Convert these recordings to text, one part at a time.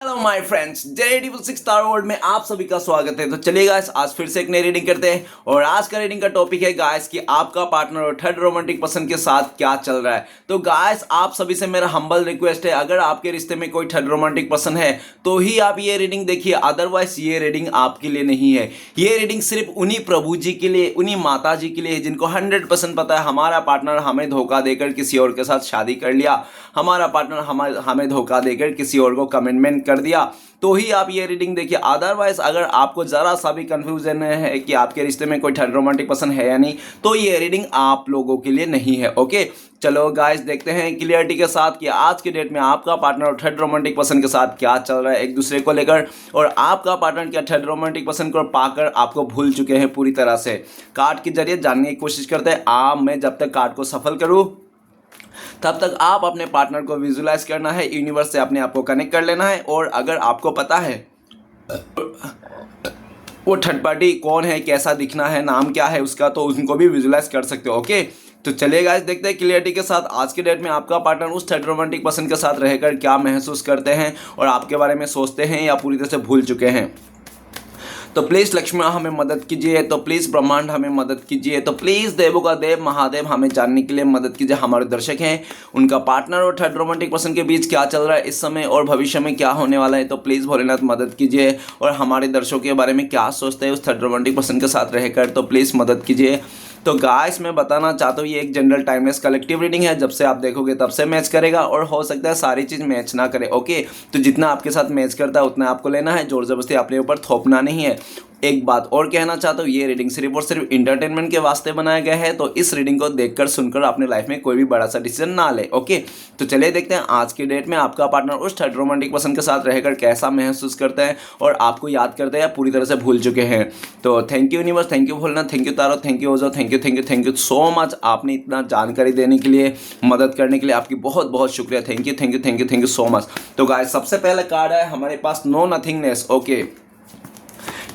Hello my friends, derivative 6 star world में आप सभी का स्वागत है। तो चलिए गाइस, आज फिर से एक नई रीडिंग करते हैं और आज का रीडिंग का टॉपिक है गाइस कि आपका पार्टनर और थर्ड रोमांटिक पर्सन के साथ क्या चल रहा है। तो गाइस, आप सभी से मेरा हम्बल रिक्वेस्ट है, अगर आपके रिश्ते में कोई थर्ड रोमांटिक पर्सन है तो ही आप ये रीडिंग देखिए, अदरवाइज ये रीडिंग आपके लिए नहीं है। ये रीडिंग सिर्फ उन्हीं प्रभु जी के लिए, उन्हीं माता जी के लिए है जिनको 100% पता है हमारा पार्टनर हमें धोखा देकर किसी और के साथ शादी कर लिया, हमारा पार्टनर हमें धोखा देकर किसी और को कमिटमेंट कर दिया, तो ही आप ये रीडिंग देखिए। अदरवाइज अगर आपको जरा सा भी कंफ्यूजन है कि आपके रिश्ते में कोई थर्ड रोमांटिक पर्सन है या नहीं, तो ये रीडिंग आप लोगों के लिए नहीं है। ओके, चलो गाइस, देखते हैं क्लियरिटी के साथ कि आज के डेट में आपका पार्टनर और थर्ड रोमांटिक पर्सन के साथ क्या चल रहा है एक दूसरे को लेकर, और आपका पार्टनर क्या थर्ड रोमांटिक पर्सन को पाकर आपको भूल चुके हैं पूरी तरह से। कार्ड के जरिए जानने की कोशिश करते हैं। मैं जब तक कार्ड को सफल करूँ तब तक आप अपने पार्टनर को विजुलाइज करना है, यूनिवर्स से अपने आप को कनेक्ट कर लेना है, और अगर आपको पता है वो थर्ड पार्टी कौन है, कैसा दिखना है, नाम क्या है उसका, तो उनको भी विजुलाइज कर सकते हो। ओके, तो चलिए गाइस, देखते हैं क्लियरिटी के साथ आज के डेट में आपका पार्टनर उस थर्ड रोमांटिक पर्सन के साथ रहकर क्या महसूस करते हैं और आपके बारे में सोचते हैं या पूरी तरह से भूल चुके हैं। तो प्लीज़ लक्ष्मी हमें मदद कीजिए, तो प्लीज़ ब्रह्मांड हमें मदद कीजिए, तो प्लीज़ देवों का देव महादेव हमें जानने के लिए मदद कीजिए। हमारे दर्शक हैं, उनका पार्टनर और थर्ड रोमांटिक पर्सन के बीच क्या चल रहा है इस समय और भविष्य में क्या होने वाला है, तो प्लीज़ भोलेनाथ मदद कीजिए। और हमारे दर्शकों के बारे में क्या सोचते हैं उस थर्ड रोमांटिक पर्सन के साथ रहकर, तो प्लीज़ मदद कीजिए। तो गाइस, मैं बताना चाहता हूँ ये एक जनरल टाइमलेस कलेक्टिव रीडिंग है, जब से आप देखोगे तब से मैच करेगा, और हो सकता है सारी चीज़ मैच ना करे। ओके, तो जितना आपके साथ मैच करता है उतना आपको लेना है, जोर जबरदस्ती अपने ऊपर थोपना नहीं है। एक बात और कहना चाहता हूँ, ये रीडिंग सिर्फ और सिर्फ इंटरटेनमेंट के वास्ते बनाया गया है, तो इस रीडिंग को देखकर सुनकर अपने लाइफ में कोई भी बड़ा सा डिसीजन ना ले। ओके, तो चलिए देखते हैं आज की डेट में आपका पार्टनर उस थर्ड रोमांटिक पर्सन के साथ रहकर कैसा महसूस करता है और आपको याद करते हैं या पूरी तरह से भूल चुके हैं। तो thank you universe, thank you Bholenath, thank you tarot, thank you ओजो, थैंक यू सो मच। आपने इतना जानकारी देने के लिए, मदद करने के लिए आपकी बहुत बहुत शुक्रिया। Thank you so much. तो गाइस, सबसे पहला कार्ड है हमारे पास no nothingness. Okay,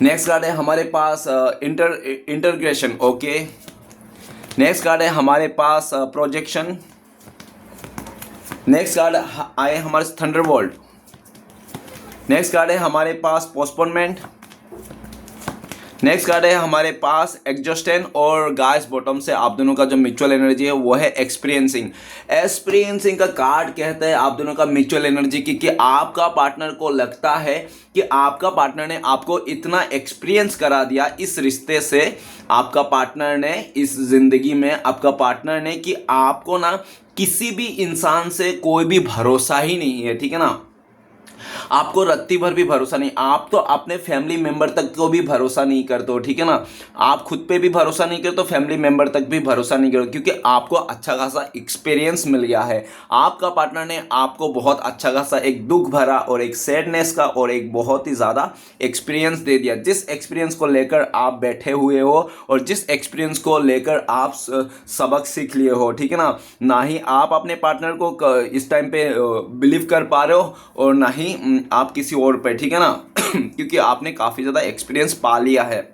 next card है हमारे पास इंटरग्रेशन। ओके, नेक्स्ट कार्ड है हमारे पास प्रोजेक्शन। नेक्स्ट कार्ड आए हमारे थंडरबोल्ट। नेक्स्ट कार्ड है हमारे पास पोस्टपोनमेंट। नेक्स्ट कार्ड है हमारे पास एग्जॉस्टन, और गाइस बॉटम से आप दोनों का जो म्यूचुअल एनर्जी है वो है एक्सपीरियंसिंग। एक्सपीरियंसिंग का कार्ड कहता है आप दोनों का म्यूचुअल एनर्जी की, कि आपका पार्टनर को लगता है कि आपका पार्टनर ने आपको इतना एक्सपीरियंस करा दिया इस रिश्ते से, आपका पार्टनर ने इस जिंदगी में, आपका पार्टनर ने, कि आपको ना किसी भी इंसान से कोई भी भरोसा ही नहीं है। ठीक है ना, आपको रत्ती भर भी भरोसा नहीं, आप तो अपने फैमिली मेंबर तक को भी भरोसा नहीं करते हो। ठीक है ना, आप खुद पे भी भरोसा नहीं करते, तो फैमिली मेंबर तक भी भरोसा नहीं करते, क्योंकि आपको अच्छा खासा एक्सपीरियंस मिल गया है। आपका पार्टनर ने आपको बहुत अच्छा खासा एक दुख भरा और एक सैडनेस का और एक बहुत ही ज़्यादा एक्सपीरियंस दे दिया, जिस एक्सपीरियंस को लेकर आप बैठे हुए हो और जिस एक्सपीरियंस को लेकर आप सबक सीख लिए हो। ठीक है ना ही आप अपने पार्टनर को इस टाइम पे बिलीव कर पा रहे हो और ना ही आप किसी और पे। ठीक है ना क्योंकि आपने काफ़ी ज़्यादा एक्सपीरियंस पा लिया है,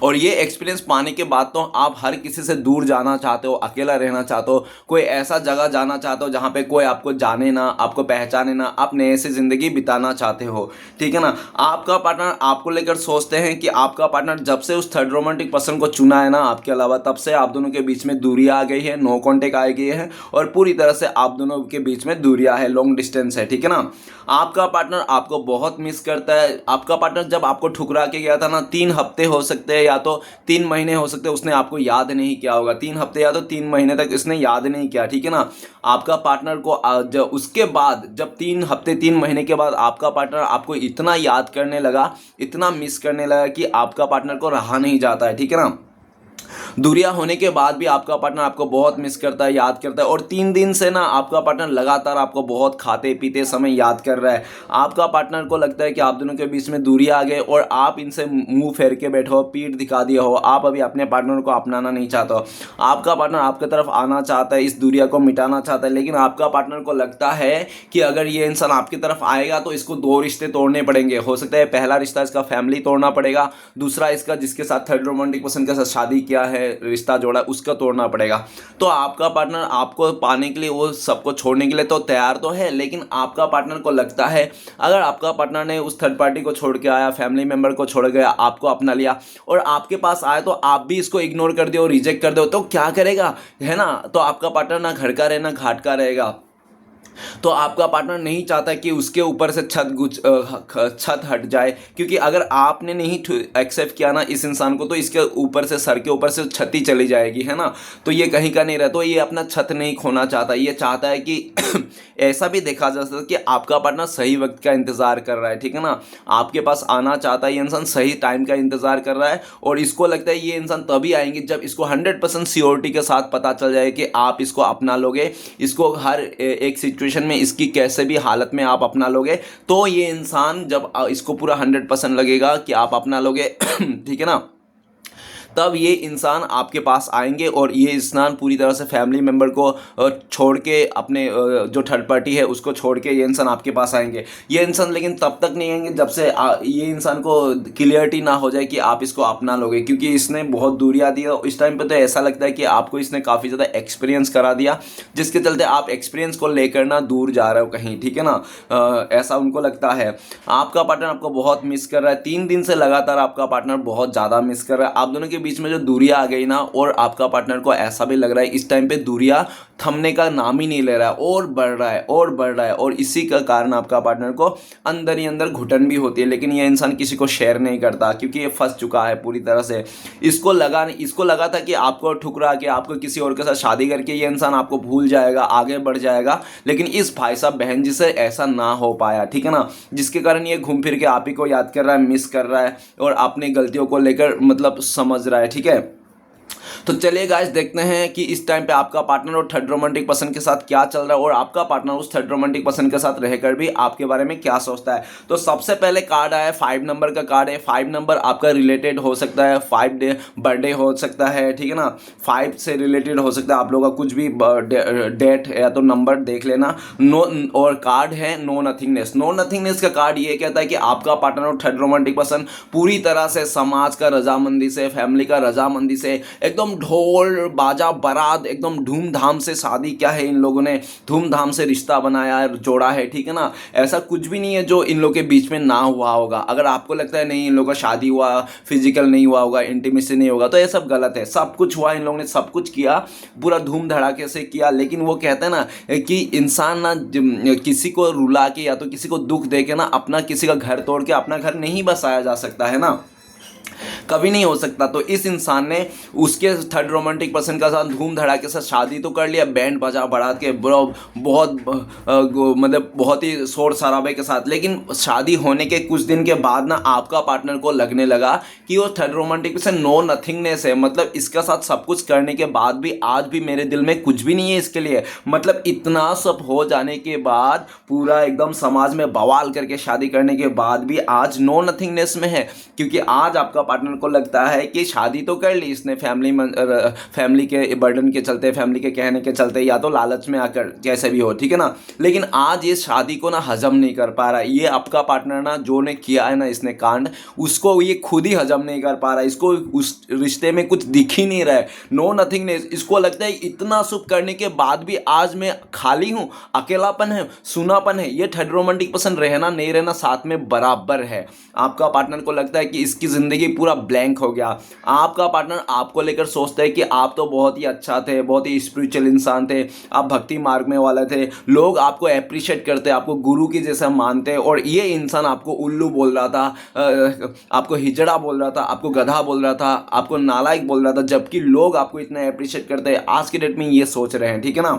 और ये एक्सपीरियंस पाने के बाद तो आप हर किसी से दूर जाना चाहते हो, अकेला रहना चाहते हो, कोई ऐसा जगह जाना चाहते हो जहाँ पे कोई आपको जाने ना, आपको पहचाने ना, आप नए से ज़िंदगी बिताना चाहते हो। ठीक है ना, आपका पार्टनर आपको लेकर सोचते हैं कि आपका पार्टनर जब से उस थर्ड रोमांटिक पर्सन को चुना है ना आपके अलावा, तब से आप दोनों के बीच में दूरियाँ आ गई है, नो कॉन्टेक्ट आ गई है, और पूरी तरह से आप दोनों के बीच में दूरियाँ है, लॉन्ग डिस्टेंस है। ठीक है ना, आपका पार्टनर आपको बहुत मिस करता है। आपका पार्टनर जब आपको ठुकरा के गया था ना, 3 हफ्ते हो सकते हैं या तो 3 महीने हो सकते हैं, उसने आपको याद नहीं किया होगा। 3 हफ्ते या तो 3 महीने तक इसने याद नहीं किया। ठीक है ना, आपका पार्टनर को जब उसके बाद, जब 3 हफ्ते 3 महीने के बाद आपका पार्टनर आपको इतना याद करने लगा, इतना मिस करने लगा कि आपका पार्टनर को रहा नहीं जाता है। ठीक है ना, दूरियां होने के बाद भी आपका पार्टनर आपको बहुत मिस करता है, याद करता है, और 3 दिन से ना आपका पार्टनर लगातार आपको बहुत खाते पीते समय याद कर रहा है। आपका पार्टनर को लगता है कि आप दोनों के बीच में दूरी आ गए और आप इनसे मुंह फेर के बैठो हो, पीठ दिखा दिए हो, आप अभी अपने पार्टनर को अपनाना नहीं चाहते हो। आपका पार्टनर आपकी तरफ आना चाहता है, इस दूरिया को मिटाना चाहता है, लेकिन आपका पार्टनर को लगता है कि अगर ये इंसान आपकी तरफ आएगा तो इसको 2 रिश्ते तोड़ने पड़ेंगे। हो सकता है पहला रिश्ता इसका फैमिली तोड़ना पड़ेगा, दूसरा इसका जिसके साथ थर्ड रोमांटिक पर्सन के साथ शादी किया किया है, रिश्ता जोड़ा, उसका तोड़ना पड़ेगा। तो आपका पार्टनर आपको पाने के लिए, वो सबको छोड़ने के लिए तो तैयार तो है, लेकिन आपका पार्टनर को लगता है अगर आपका पार्टनर ने उस थर्ड पार्टी को छोड़ के आया, फैमिली मेंबर को छोड़ गया, आपको अपना लिया और आपके पास आए तो आप भी इसको इग्नोर कर दो, रिजेक्ट कर दो, तो क्या करेगा, है ना? तो आपका पार्टनर ना घर का रहे ना घाट का रहेगा। तो आपका पार्टनर नहीं चाहता कि उसके ऊपर से छत हट जाए, क्योंकि अगर आपने नहीं एक्सेप्ट किया ना इस इंसान को, तो इसके ऊपर से, सर के ऊपर से छत ही चली जाएगी, है ना? तो ये कहीं का नहीं रहा, तो ये अपना छत नहीं खोना चाहता, ये चाहता है कि ऐसा भी देखा जा सकता है कि आपका पार्टनर सही वक्त का इंतज़ार कर रहा है, ठीक है ना? आपके पास आना चाहता है ये इंसान, सही टाइम का इंतज़ार कर रहा है, और इसको लगता है ये इंसान तभी आएंगे जब इसको 100% श्योरिटी के साथ पता चल जाए कि आप इसको अपना लोगे, इसको हर एक सिचुएशन में इसकी कैसे भी हालत में आप अपना लोगे। तो ये इंसान जब इसको पूरा 100% लगेगा कि आप अपना लोगे ठीक है ना, तब ये इंसान आपके पास आएंगे और ये इंसान पूरी तरह से फैमिली मेम्बर को छोड़ के, अपने जो थर्ड पार्टी है उसको छोड़ के ये इंसान आपके पास आएंगे। ये इंसान लेकिन तब तक नहीं आएंगे जब से ये इंसान को क्लियरिटी ना हो जाए कि आप इसको अपना लोगे, क्योंकि इसने बहुत दूरियां दी है। इस टाइम पे तो ऐसा लगता है कि आपको इसने काफ़ी ज़्यादा एक्सपीरियंस करा दिया, जिसके चलते आप एक्सपीरियंस को लेकर ना दूर जा रहे हो कहीं, ठीक है ना? ऐसा उनको लगता है। आपका पार्टनर आपको बहुत मिस कर रहा है, 3 दिन से लगातार आपका पार्टनर बहुत ज़्यादा मिस कर रहा है। आप दोनों के बीच में जो दूरियां आ गई ना, और आपका पार्टनर को ऐसा भी लग रहा है इस टाइम पे दूरियां थमने का नाम ही नहीं ले रहा है, और बढ़ रहा है और बढ़ रहा है, और इसी का कारण आपका पार्टनर को अंदर ही अंदर घुटन भी होती है। लेकिन ये इंसान किसी को शेयर नहीं करता, क्योंकि ये फंस चुका है पूरी तरह से। इसको लगा था कि आपको ठुकरा के, आपको किसी और के साथ शादी करके ये इंसान आपको भूल जाएगा, आगे बढ़ जाएगा, लेकिन इस भाई साहब बहन जी से ऐसा ना हो पाया, ठीक है ना? जिसके कारण ये घूम फिर के आप ही को याद कर रहा है, मिस कर रहा है, और अपनी गलतियों को लेकर मतलब समझ रहा है, ठीक है? तो चलिए गाइस, देखते हैं कि इस टाइम पे आपका पार्टनर और थर्ड रोमांटिक पर्सन के साथ क्या चल रहा है, और आपका पार्टनर उस थर्ड रोमांटिक पर्सन के साथ रहकर भी आपके बारे में क्या सोचता है। तो सबसे पहले कार्ड आया 5 नंबर का कार्ड है। 5 नंबर आपका रिलेटेड हो सकता है, 5 डे बर्थडे हो सकता है, ठीक है ना? 5 से रिलेटेड हो सकता है आप लोगों का कुछ भी डेट या तो नंबर देख लेना। नो, और कार्ड है नो नथिंगनेस। नो नथिंगनेस का कार्ड ये कहता है कि आपका पार्टनर और थर्ड रोमांटिक पर्सन पूरी तरह से समाज का रजामंदी से, फैमिली का रजामंदी से, एकदम ढोल बाजा बारात, एकदम धूमधाम से शादी, क्या है इन लोगों ने धूमधाम से रिश्ता बनाया है, जोड़ा है, ठीक है ना? ऐसा कुछ भी नहीं है जो इन लोगों के बीच में ना हुआ होगा। अगर आपको लगता है नहीं इन लोगों का शादी हुआ, फिजिकल नहीं हुआ होगा, इंटीमेसी नहीं होगा, तो ये सब गलत है। सब कुछ हुआ, इन लोगों ने सब कुछ किया, पूरा धूम धड़ाके से किया। लेकिन वो कहते हैं ना कि इंसान ना किसी को रुला के या तो किसी को दुख दे के ना अपना, किसी का घर तोड़ के अपना घर नहीं बसाया जा सकता, है ना? कभी नहीं हो सकता। तो इस इंसान ने उसके थर्ड रोमांटिक पर्सन के साथ धूम धड़ाके से शादी तो कर लिया, बैंड बजा बढ़ा के, बहुत मतलब बहुत ही शोर शराबे के साथ। लेकिन शादी होने के कुछ दिन के बाद ना आपका पार्टनर को लगने लगा कि वो third romantic person no nothingness है, मतलब इसके साथ सब कुछ करने के बाद भी आज भी मेरे दिल में कुछ भी नहीं है इसके लिए। मतलब इतना सब हो जाने के बाद, पूरा एकदम समाज में बवाल करके शादी करने के बाद भी आज नो नथिंगनेस में है, क्योंकि आज आपका पार्टनर को लगता है कि शादी तो कर ली इसने, फैमिली के बर्डन के चलते, फैमिली के कहने के चलते, या तो लालच में आकर, कैसे भी हो, ठीक है ना? लेकिन आज ये शादी को ना हजम नहीं कर पा रहा है। ये आपका पार्टनर ना जो ने किया है ना इसने कांड, उसको ये खुद ही हजम नहीं कर पा रहा है। इसको उस रिश्ते में कुछ दिख ही नहीं रहा है, नो नथिंगनेस। इसको लगता है इतना सब करने के बाद भी आज मैं खाली हूँ, अकेलापन है, सुनापन है। ये थर्ड रोमांटिक पर्सन रहना नहीं रहना साथ में बराबर है। आपका पार्टनर को लगता है कि इसकी जिंदगी पूरा ब्लैंक हो गया। आपका पार्टनर आपको लेकर सोचता है कि आप तो बहुत ही अच्छा थे, बहुत ही स्पिरिचुअल इंसान थे, आप भक्ति मार्ग में वाले थे, लोग आपको अप्रिशिएट करते, आपको गुरु की जैसा मानते, और ये इंसान आपको उल्लू बोल रहा था, आपको हिजड़ा बोल रहा था, आपको गधा बोल रहा था, आपको नालायक बोल रहा था, जबकि लोग आपको इतना अप्रिशिएट करते हैं। आज के डेट में ये सोच रहे हैं, ठीक है ना?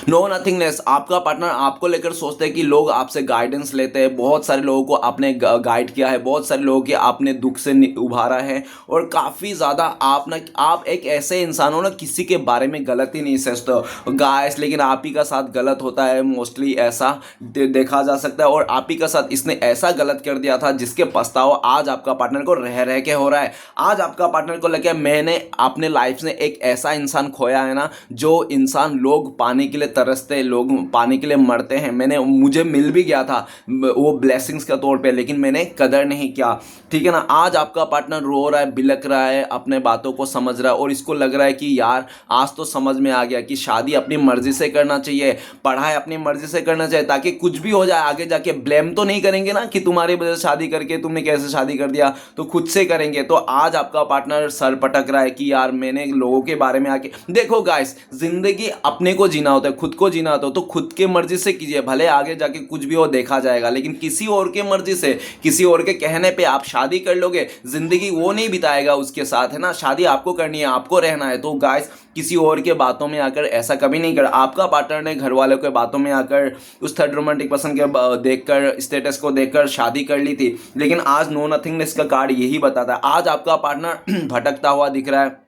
No nothingness. आपका पार्टनर आपको लेकर सोचते हैं कि लोग आपसे गाइडेंस लेते हैं, बहुत सारे लोगों को आपने गाइड किया है, बहुत सारे लोगों के आपने दुख से उभारा है, और काफ़ी ज़्यादा आप एक ऐसे इंसान हो ना, किसी के बारे में गलत ही नहीं सोचते हो गाइस। लेकिन आप ही का साथ गलत होता है मोस्टली, ऐसा देखा जा सकता है। और आप ही का साथ इसने ऐसा गलत कर दिया था जिसके पछतावा आज आपका पार्टनर को रह रह के हो रहा है। आज आपका पार्टनर को लगे मैंने अपने लाइफ में एक ऐसा इंसान खोया है ना, जो इंसान लोग पाने पानी के लिए तरसते हैं, लोग पानी के लिए मरते हैं। मुझे मिल भी गया था वो ब्लेसिंग्स का तौर पे, लेकिन मैंने कदर नहीं किया, ठीक है ना। आज आपका पार्टनर रो रहा है, बिलक रहा है, अपने बातों को समझ रहा है और इसको लग रहा है कि यार आज तो समझ में आ गया कि शादी अपनी मर्जी से करना चाहिए, पढ़ाई अपनी मर्जी से करना चाहिए, ताकि कुछ भी हो जाए आगे जाके ब्लेम तो नहीं करेंगे ना कि तुम्हारी वजह से शादी करके तुमने कैसे शादी कर दिया, तो खुद से करेंगे। तो आज आपका पार्टनर सर पटक रहा है कि यार मैंने लोगों के बारे में आके देखो गाइस, जिंदगी अपने को जीना होता है, खुद को जीना होता है, तो खुद के मर्जी से कीजिए, भले आगे जाके कुछ भी हो देखा जाएगा, लेकिन किसी और के मर्जी से, किसी और के कहने पे आप शादी कर लोगे, जिंदगी वो नहीं बिताएगा उसके साथ, है ना। शादी आपको करनी है, आपको रहना है। तो गाइस, किसी और के बातों में आकर ऐसा कभी नहीं कर। आपका पार्टनर ने घर वालों के बातों में आकर उस थर्ड रोमांटिक पर्सन के देखकर, स्टेटस को देखकर शादी कर ली थी, लेकिन आज नो नथिंगनेस का कार्ड यही बताता है। आज आपका पार्टनर भटकता हुआ दिख रहा है,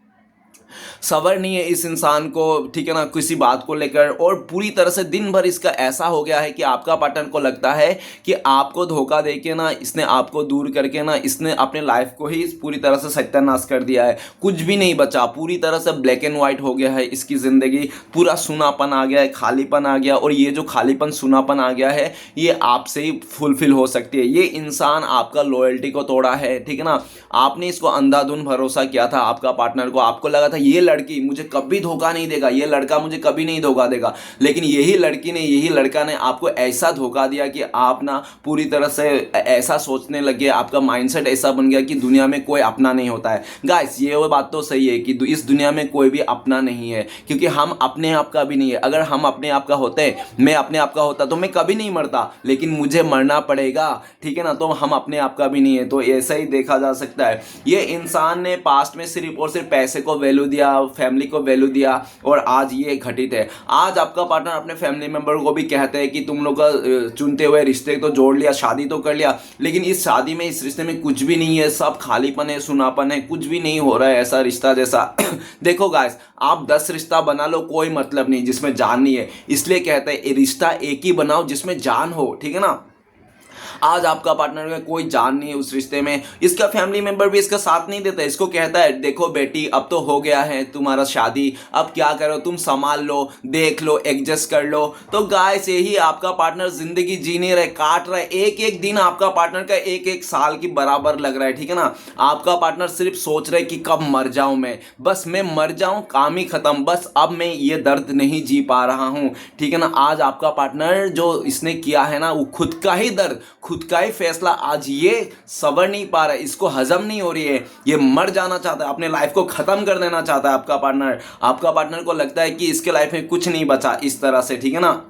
सबर नहीं है इस इंसान को, ठीक है ना, किसी बात को लेकर, और पूरी तरह से दिन भर इसका ऐसा हो गया है कि आपका पार्टनर को लगता है कि आपको धोखा देके ना, इसने आपको दूर करके ना, इसने अपने लाइफ को ही पूरी तरह से सत्यानाश कर दिया है। कुछ भी नहीं बचा, पूरी तरह से ब्लैक एंड वाइट हो गया है इसकी ज़िंदगी, पूरा सुनापन आ गया है, खालीपन आ गया। और ये जो खालीपन, सुनापन आ गया है, ये आपसे ही फुलफिल हो सकती है। ये इंसान आपका लॉयल्टी को तोड़ा है, ठीक है ना। आपने इसको अंधाधुंध भरोसा किया था आपका पार्टनर को, आपको लगा था ये लड़की मुझे कभी धोखा नहीं देगा, ये लड़का मुझे कभी नहीं धोखा देगा, लेकिन यही लड़की ने, यही लड़का ने आपको ऐसा धोखा दिया कि आप ना पूरी तरह से ऐसा सोचने लगे, आपका माइंडसेट ऐसा बन गया कि दुनिया में कोई अपना नहीं होता है। गाइस, ये वो बात तो सही है कि इस दुनिया में कोई भी अपना नहीं है, क्योंकि हम अपने आप का भी नहीं है। अगर हम अपने आप का होते, मैं अपने आप का होता, तो मैं कभी नहीं मरता, लेकिन मुझे मरना पड़ेगा, ठीक है ना। तो हम अपने आप का भी नहीं है, तो ऐसा ही देखा जा सकता है। ये इंसान ने पास्ट में सिर्फ और सिर्फ पैसे को वैल्यू दिया, फैमिली को वैल्यू दिया, और आज ये घटित है। आज आपका पार्टनर अपने फैमिली मेंबर को भी कहते हैं कि तुम लोग का चुनते हुए रिश्ते तो जोड़ लिया, शादी तो कर लिया, लेकिन इस शादी में, इस रिश्ते में कुछ भी नहीं है, सब खालीपन है, सुनापन है, कुछ भी नहीं हो रहा है ऐसा रिश्ता जैसा। देखो गाइस, आप 10 रिश्ता बना लो, कोई मतलब नहीं जिसमें जान नहीं है, इसलिए कहते हैं रिश्ता एक ही बनाओ जिसमें जान हो, ठीक है ना। आज आपका पार्टनर में कोई जान नहीं है उस रिश्ते में, इसका फैमिली मेंबर भी इसका साथ नहीं देता, इसको कहता है देखो बेटी, अब तो हो गया है तुम्हारा शादी, अब क्या करो, तुम संभाल लो, देख लो, एडजस्ट कर लो। तो गाइस, यही आपका पार्टनर जिंदगी जी नहीं रहे, काट रहा है। एक एक दिन आपका पार्टनर का एक एक साल की बराबर लग रहा है, ठीक है ना। आपका पार्टनर सिर्फ सोच रहे कि कब मर जाऊं मैं, बस मैं मर जाऊं, काम ही खत्म, बस अब मैं ये दर्द नहीं जी पा रहा हूं, ठीक है ना। आज आपका पार्टनर जो इसने किया है ना, वो खुद का ही दर्द, खुद का ही फैसला, आज ये सबर नहीं पा रहा है, इसको हजम नहीं हो रही है, ये मर जाना चाहता है, अपने लाइफ को खत्म कर देना चाहता है आपका पार्टनर। आपका पार्टनर को लगता है कि इसके लाइफ में कुछ नहीं बचा इस तरह से, ठीक है ना।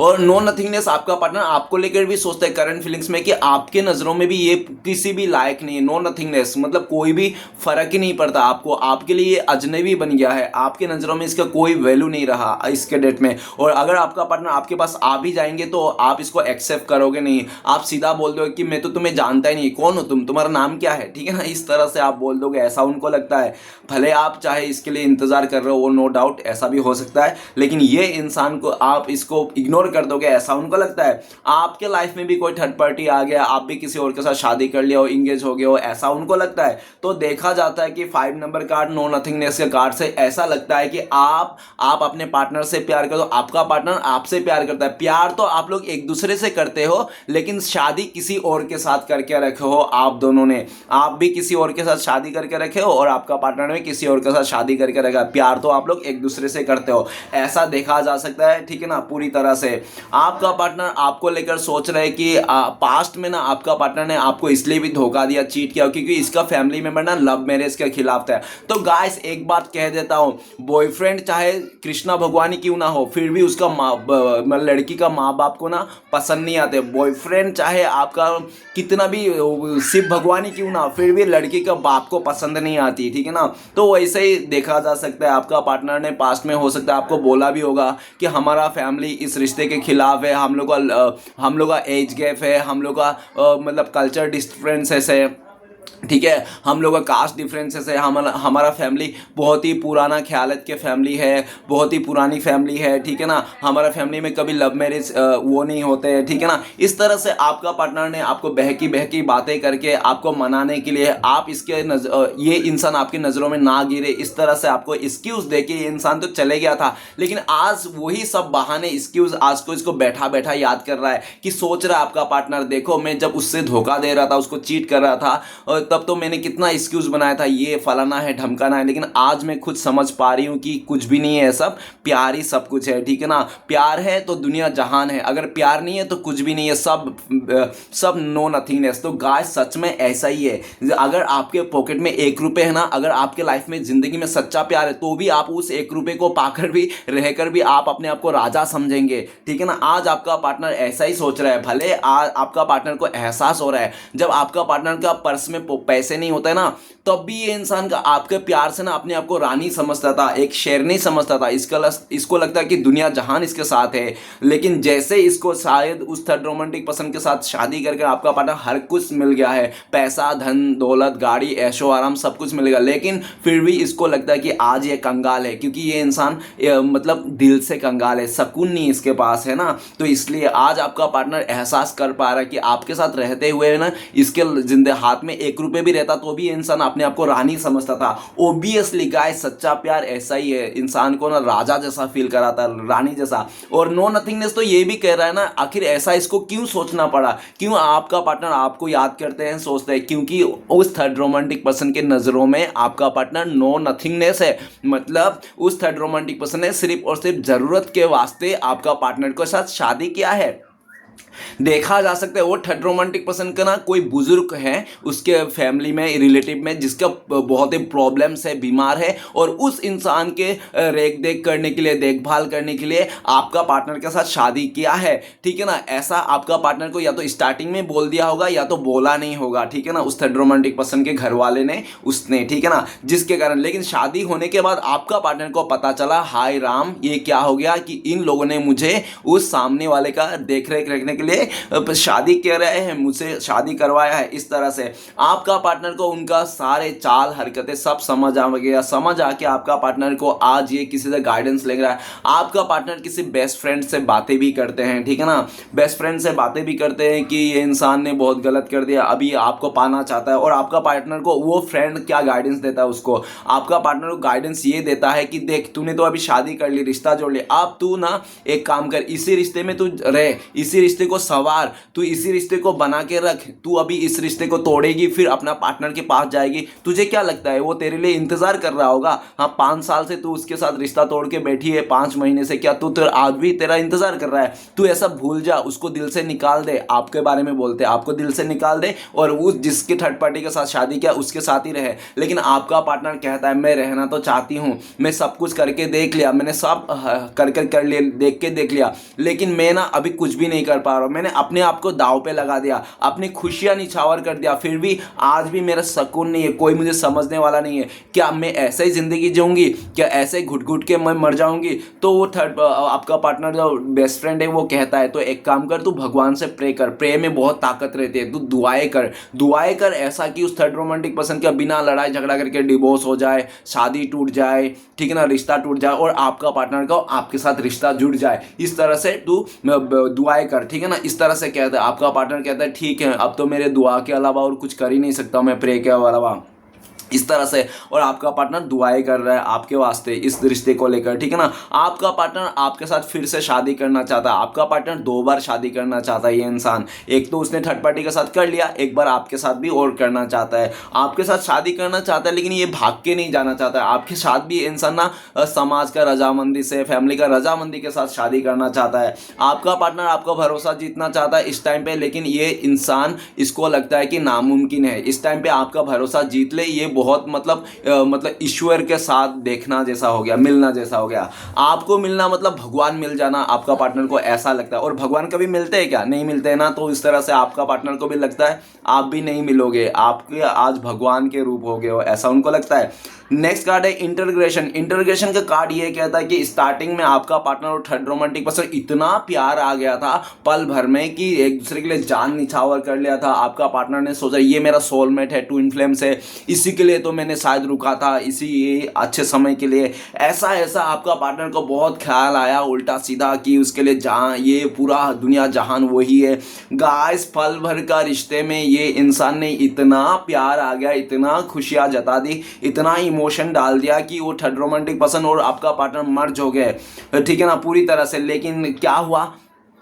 और नो नथिंगनेस, आपका पार्टनर आपको लेकर भी सोचता है करंट फीलिंग्स में कि आपके नज़रों में भी ये किसी भी लायक नहीं है। नो नथिंगनेस मतलब कोई भी फर्क ही नहीं पड़ता आपको, आपके लिए ये अजनबी बन गया है, आपके नज़रों में इसका कोई वैल्यू नहीं रहा इसके डेट में। और अगर आपका पार्टनर आपके पास आ भी जाएंगे तो आप इसको एक्सेप्ट करोगे नहीं, आप सीधा बोल दोगे कि मैं तो तुम्हें जानता ही नहीं, कौन हो तुम, तुम्हारा नाम क्या है, ठीक है ना। इस तरह से आप बोल दोगे, ऐसा उनको लगता है। भले आप चाहे इसके लिए इंतज़ार कर रहे हो, नो डाउट ऐसा भी हो सकता है, लेकिन ये इंसान को आप इसको इग्नोर कर दोगे, ऐसा उनको लगता है। आपके लाइफ में भी कोई थर्ड पार्टी आ गया, आप भी किसी और के साथ शादी कर लिया हो, इंगेज हो गए हो, ऐसा उनको लगता है। तो देखा जाता है कि 5 नंबर कार्ड, नो नथिंगनेस के कार्ड से ऐसा लगता है कि आप अपने पार्टनर से प्यार कर दो, आपका पार्टनर आपसे प्यार करता है। प्यार तो आप लोग एक दूसरे से करते हो, लेकिन शादी किसी और के साथ करके रखे हो आप दोनों ने, आप भी किसी और के साथ शादी करके रखे हो और आपका पार्टनर भी किसी और के साथ शादी करके रखा। प्यार तो आप लोग एक दूसरे से करते हो, ऐसा देखा जा सकता है, ठीक है ना। पूरी तरह से आपका पार्टनर आपको लेकर सोच रहे हैं कि पास्ट में ना आपका पार्टनर ने आपको इसलिए भी धोखा दिया, चीट किया, क्योंकि इसका फैमिली मेंबर ना लव मैरिज के खिलाफ था। तो गाइस एक बात कह देता हूँ, बॉयफ्रेंड चाहे कृष्णा भगवान क्यों ना हो, फिर भी उसका लड़की का माँ बाप को ना पसंद नहीं आते। बॉयफ्रेंड चाहे आपका कितना भी शिव भगवान क्यों ना, फिर भी लड़की का बाप को पसंद नहीं आती, ठीक है ना। तो वैसे ही देखा जा सकता है, आपका पार्टनर ने पास्ट में हो सकता है आपको बोला भी होगा कि हमारा फैमिली इस रिश्ते के खिलाफ है, हम लोग का एज गैप है, हम लोग का मतलब कल्चर डिफरेंसेस है, ठीक है, हम लोग का कास्ट डिफरेंसेस है, हमारा फैमिली बहुत ही पुराना ख्यालत के फैमिली है, बहुत ही पुरानी फैमिली है, ठीक है ना। हमारा फैमिली में कभी लव मैरिज वो नहीं होते हैं, ठीक है ना। इस तरह से आपका पार्टनर ने आपको बहकी बहकी बातें करके आपको मनाने के लिए, आप इसके ये इंसान आपकी नज़रों में ना गिरे, इस तरह से आपको एक्सक्यूज़ दे के ये इंसान तो चले गया था। लेकिन आज वही सब बहाने एक्सक्यूज़ आज को इसको बैठा बैठा याद कर रहा है कि सोच रहा है आपका पार्टनर, देखो मैं जब उससे धोखा दे रहा था, उसको चीट कर रहा था, तब तो मैंने कितना एक्सक्यूज बनाया था, ये फलाना है ढमकाना है। लेकिन आज मैं खुद समझ पा रही हूँ कि कुछ भी नहीं है, सब प्यार ही सब कुछ है, ठीक है ना। प्यार है तो दुनिया जहान है, अगर प्यार नहीं है तो कुछ भी नहीं है, सब नो नथिंगनेस। तो गाइस सच में ऐसा ही है, अगर आपके पॉकेट में 1 रुपये है ना, अगर आपके लाइफ में जिंदगी में सच्चा प्यार है, तो भी आप उस 1 रुपये को पाकर भी रहकर भी आप अपने आप को राजा समझेंगे, ठीक है ना। आज आपका पार्टनर ऐसा ही सोच रहा है, भले आज आपका पार्टनर को एहसास हो रहा है, जब आपका पार्टनर का पर्स में पैसे नहीं होते ना, तब भी ये इंसान का आपके प्यार से ना अपने आप को रानी समझता था, एक शेरनी समझता था, इसको लगता है कि दुनिया जहान इसके साथ है। लेकिन जैसे इसको शायद उस थर्ड रोमांटिक पर्सन के साथ शादी करके आपका पार्टनर हर कुछ मिल गया है, पैसा धन दौलत गाड़ी ऐशो आराम सब कुछ मिलेगा, लेकिन फिर भी इसको लगता है कि आज ये कंगाल है, क्योंकि ये इंसान मतलब दिल से कंगाल है, सुकून नहीं इसके पास है ना। तो इसलिए आज आपका पार्टनर एहसास कर पा रहा है कि आपके साथ रहते हुए ना इसके जिंदगी हाथ में 1 रुपये भी रहता तो भी इंसान अपने आप को रानी समझता था। ओबियसली गाइस सच्चा प्यार ऐसा ही है, इंसान को ना राजा जैसा फील कराता, रानी जैसा। और नो नथिंगनेस तो ये भी कह रहा है ना, आखिर ऐसा इसको क्यों सोचना पड़ा, क्यों आपका पार्टनर आपको याद करते हैं सोचते हैं, क्योंकि उस थर्ड रोमांटिक पर्सन के नज़रों में आपका पार्टनर नो नथिंगनेस है। मतलब उस थर्ड रोमांटिक पर्सन ने सिर्फ और सिर्फ ज़रूरत के वास्ते आपका पार्टनर के साथ शादी किया है। देखा जा सकता है वो थर्ड रोमांटिक पर्सन का ना कोई बुजुर्ग है उसके फैमिली में रिलेटिव में, जिसका बहुत ही प्रॉब्लम्स है, बीमार है, और उस इंसान के रेख देख करने के लिए, देखभाल करने के लिए आपका पार्टनर के साथ शादी किया है, ठीक है ना। ऐसा आपका पार्टनर को या तो स्टार्टिंग में बोल दिया होगा या तो बोला नहीं होगा, ठीक है ना, उस थर्ड रोमांटिक पर्सन के घर वाले ने, उसने, ठीक है ना, जिसके कारण। लेकिन शादी होने के बाद आपका पार्टनर को पता चला, हाय राम ये क्या हो गया कि इन लोगों ने मुझे उस सामने वाले का देख रेख रखने के लिए शादी कर रहे हैं, मुझसे शादी करवाया है। इस तरह से आपका पार्टनर को उनका सारे चाल हरकतें सब समझ आ गया, समझ आके आपका पार्टनर को आज ये किसी से गाइडेंस ले रहा है। आपका पार्टनर किसी बेस्ट फ्रेंड से बातें भी करते हैं, ठीक है ना, बेस्ट फ्रेंड से बातें भी करते हैं कि ये इंसान ने बहुत गलत कर दिया, अभी आपको पाना चाहता है। और आपका पार्टनर को वो फ्रेंड क्या गाइडेंस देता है उसको, आपका पार्टनर को गाइडेंस ये देता है कि देख तूने तो अभी शादी कर ली, रिश्ता जोड़ लिया, अब तू ना एक काम कर, इसी रिश्ते में तू रह, इसी रिश्ते को सवार, तू इसी रिश्ते को बना के रख, तू अभी इस रिश्ते को तोड़ेगी फिर अपना पार्टनर के पास जाएगी, तुझे क्या लगता है वो तेरे लिए इंतजार कर रहा होगा? हाँ 5 साल से तू उसके साथ रिश्ता तोड़ के बैठी है, 5 महीने से, क्या तू तो आज भी तेरा इंतजार कर रहा है? तू ऐसा भूल जा, उसको दिल से निकाल दे, आपके बारे में बोलते आपको दिल से निकाल दे और उस जिसके थर्ड पार्टी के साथ शादी किया उसके साथ ही रहे। लेकिन आपका पार्टनर कहता है मैं रहना तो चाहती हूँ, मैं सब कुछ करके देख लिया, मैंने सब कर लिया, देख लिया, लेकिन मैं ना अभी कुछ भी नहीं कर पा रहा हूँ, मैंने अपने आप को दाव पे लगा दिया, अपनी खुशियां निछावर कर दिया, फिर भी आज भी मेरा सुकून नहीं है, कोई मुझे समझने वाला नहीं है। क्या मैं ऐसे ही जिंदगी जीऊंगी? क्या ऐसे ही घुट घुट के मैं मर जाऊंगी? तो वो थर्ड आपका पार्टनर जो बेस्ट फ्रेंड है वो कहता है तो एक काम कर, तू भगवान से प्रे कर, प्रे में बहुत ताकत रहती है, तू दुआएं कर ऐसा कि उस थर्ड रोमांटिक पर्सन का बिना लड़ाई झगड़ा करके डिवोर्स हो जाए, शादी टूट जाए, ठीक है ना, रिश्ता टूट जाए और आपका पार्टनर का आपके साथ रिश्ता जुड़ जाए। इस तरह से तू दुआएं कर, ठीक है ना। इस तरह से कहता है आपका पार्टनर, कहता है ठीक है अब तो मेरे दुआ के अलावा और कुछ कर ही नहीं सकता मैं, प्रे के अलावा, इस तरह से। और आपका पार्टनर दुआएं कर रहा है आपके वास्ते इस रिश्ते को लेकर, ठीक है ना। आपका पार्टनर आपके साथ फिर से शादी करना चाहता है, आपका पार्टनर 2 बार शादी करना चाहता है। ये इंसान एक तो उसने थर्ड पार्टी के साथ कर लिया, एक बार आपके साथ भी और करना चाहता है, आपके साथ शादी करना चाहता है, लेकिन ये भाग के नहीं जाना चाहता है। आपके साथ भी इंसान ना समाज का रजामंदी से, फैमिली का रजामंदी के साथ शादी करना चाहता है। आपका पार्टनर आपका भरोसा जीतना चाहता है इस टाइम पे, लेकिन ये इंसान इसको लगता है कि नामुमकिन है, इस टाइम पे आपका भरोसा जीत ले ये बहुत मतलब ईश्वर के साथ देखना जैसा हो गया, मिलना जैसा हो गया। आपको मिलना मतलब भगवान मिल जाना आपका पार्टनर को, ऐसा लगता है। और भगवान कभी मिलते हैं क्या? नहीं मिलते हैं ना। तो इस तरह से आपका पार्टनर को भी लगता है आप भी नहीं मिलोगे, आपके आज भगवान के रूप हो गए हो, ऐसा उनको लगता है। नेक्स्ट कार्ड है इंटरग्रेशन। इंटरग्रेशन का कार्ड ये कहता है कि स्टार्टिंग में आपका पार्टनर और थर्ड रोमांटिक पर्सन इतना प्यार आ गया था पल भर में कि एक दूसरे के लिए जान निछावर कर लिया था। आपका पार्टनर ने सोचा ये मेरा सोलमेट है, ट्विन फ्लेम से, इसी के लिए तो मैंने शायद रुका था, इसी ये अच्छे समय के लिए। ऐसा ऐसा आपका पार्टनर को बहुत ख्याल आया उल्टा सीधा कि उसके लिए जहाँ ये पूरा दुनिया जहान वही है। गाइस पल भर का रिश्ते में ये इंसान ने इतना प्यार आ गया, इतना खुशियाँ जता दी, इतना इमोशन डाल दिया कि वो थर्ड रोमांटिक पर्सन और आपका पार्टनर मर्ज हो गए, ठीक है ना, पूरी तरह से। लेकिन क्या हुआ,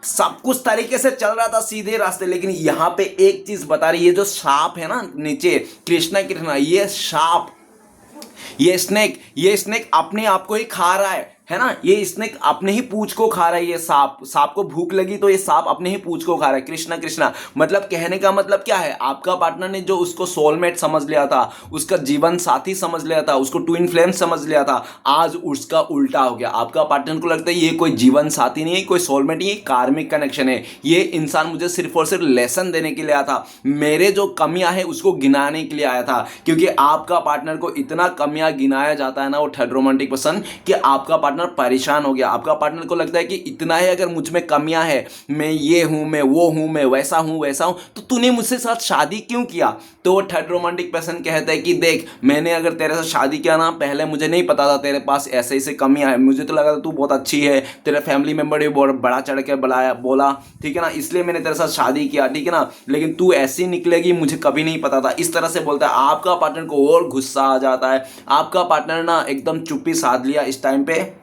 सब कुछ तरीके से चल रहा था सीधे रास्ते, लेकिन यहाँ पे एक चीज बता रही है, जो सांप है ना नीचे, कृष्णा कृष्णा, ये सांप, ये स्नेक अपने आप को ही खा रहा है ना। ये स्नेक अपने ही पूंछ को खा रहा है। ये सांप को भूख लगी तो ये सांप अपने ही पूंछ को खा रहा है। कृष्णा कृष्णा मतलब कहने का मतलब क्या है, आपका पार्टनर ने जो उसको सोलमेट समझ लिया था, उसका जीवन साथी समझ लिया था, उसको ट्विन फ्लेम समझ लिया था, आज उसका उल्टा हो गया। आपका पार्टनर को लगता है ये कोई जीवन साथी नहीं है, कोई सोलमेट नहीं है, कार्मिक कनेक्शन है। ये इंसान मुझे सिर्फ और सिर्फ लेसन देने के लिए आया था, मेरे जो कमियां हैं उसको गिनाने के लिए आया था। क्योंकि आपका पार्टनर को इतना कमियां गिनाया जाता है ना, वो थर्ड रोमांटिक पर्सन, कि आपका पार्टनर परेशान हो गया। आपका पार्टनर को लगता है कि इतना ही अगर मुझ में कमियां है, मैं ये हूं, मैं वो हूं, मैं वैसा हूं, तो तूने मुझसे साथ शादी क्यों किया? तो थर्ड रोमांटिक पर्सन कहता है कि देख, मैंने अगर तेरे साथ शादी किया ना, पहले मुझे नहीं पता था तेरे पास ऐसे ऐसे कमियां है, मुझे तो लगा था तू बहुत अच्छी है, तेरे फैमिली मेंबर भी बहुत बड़ा चढ़ के बोला, ठीक है ना, इसलिए मैंने तेरे साथ शादी किया, ठीक है ना, लेकिन तू ऐसी निकलेगी मुझे कभी नहीं पता था। इस तरह से बोलता है। आपका पार्टनर को और गुस्सा आ जाता है। आपका पार्टनर ना एकदम चुप्पी साध लिया इस टाइम पे,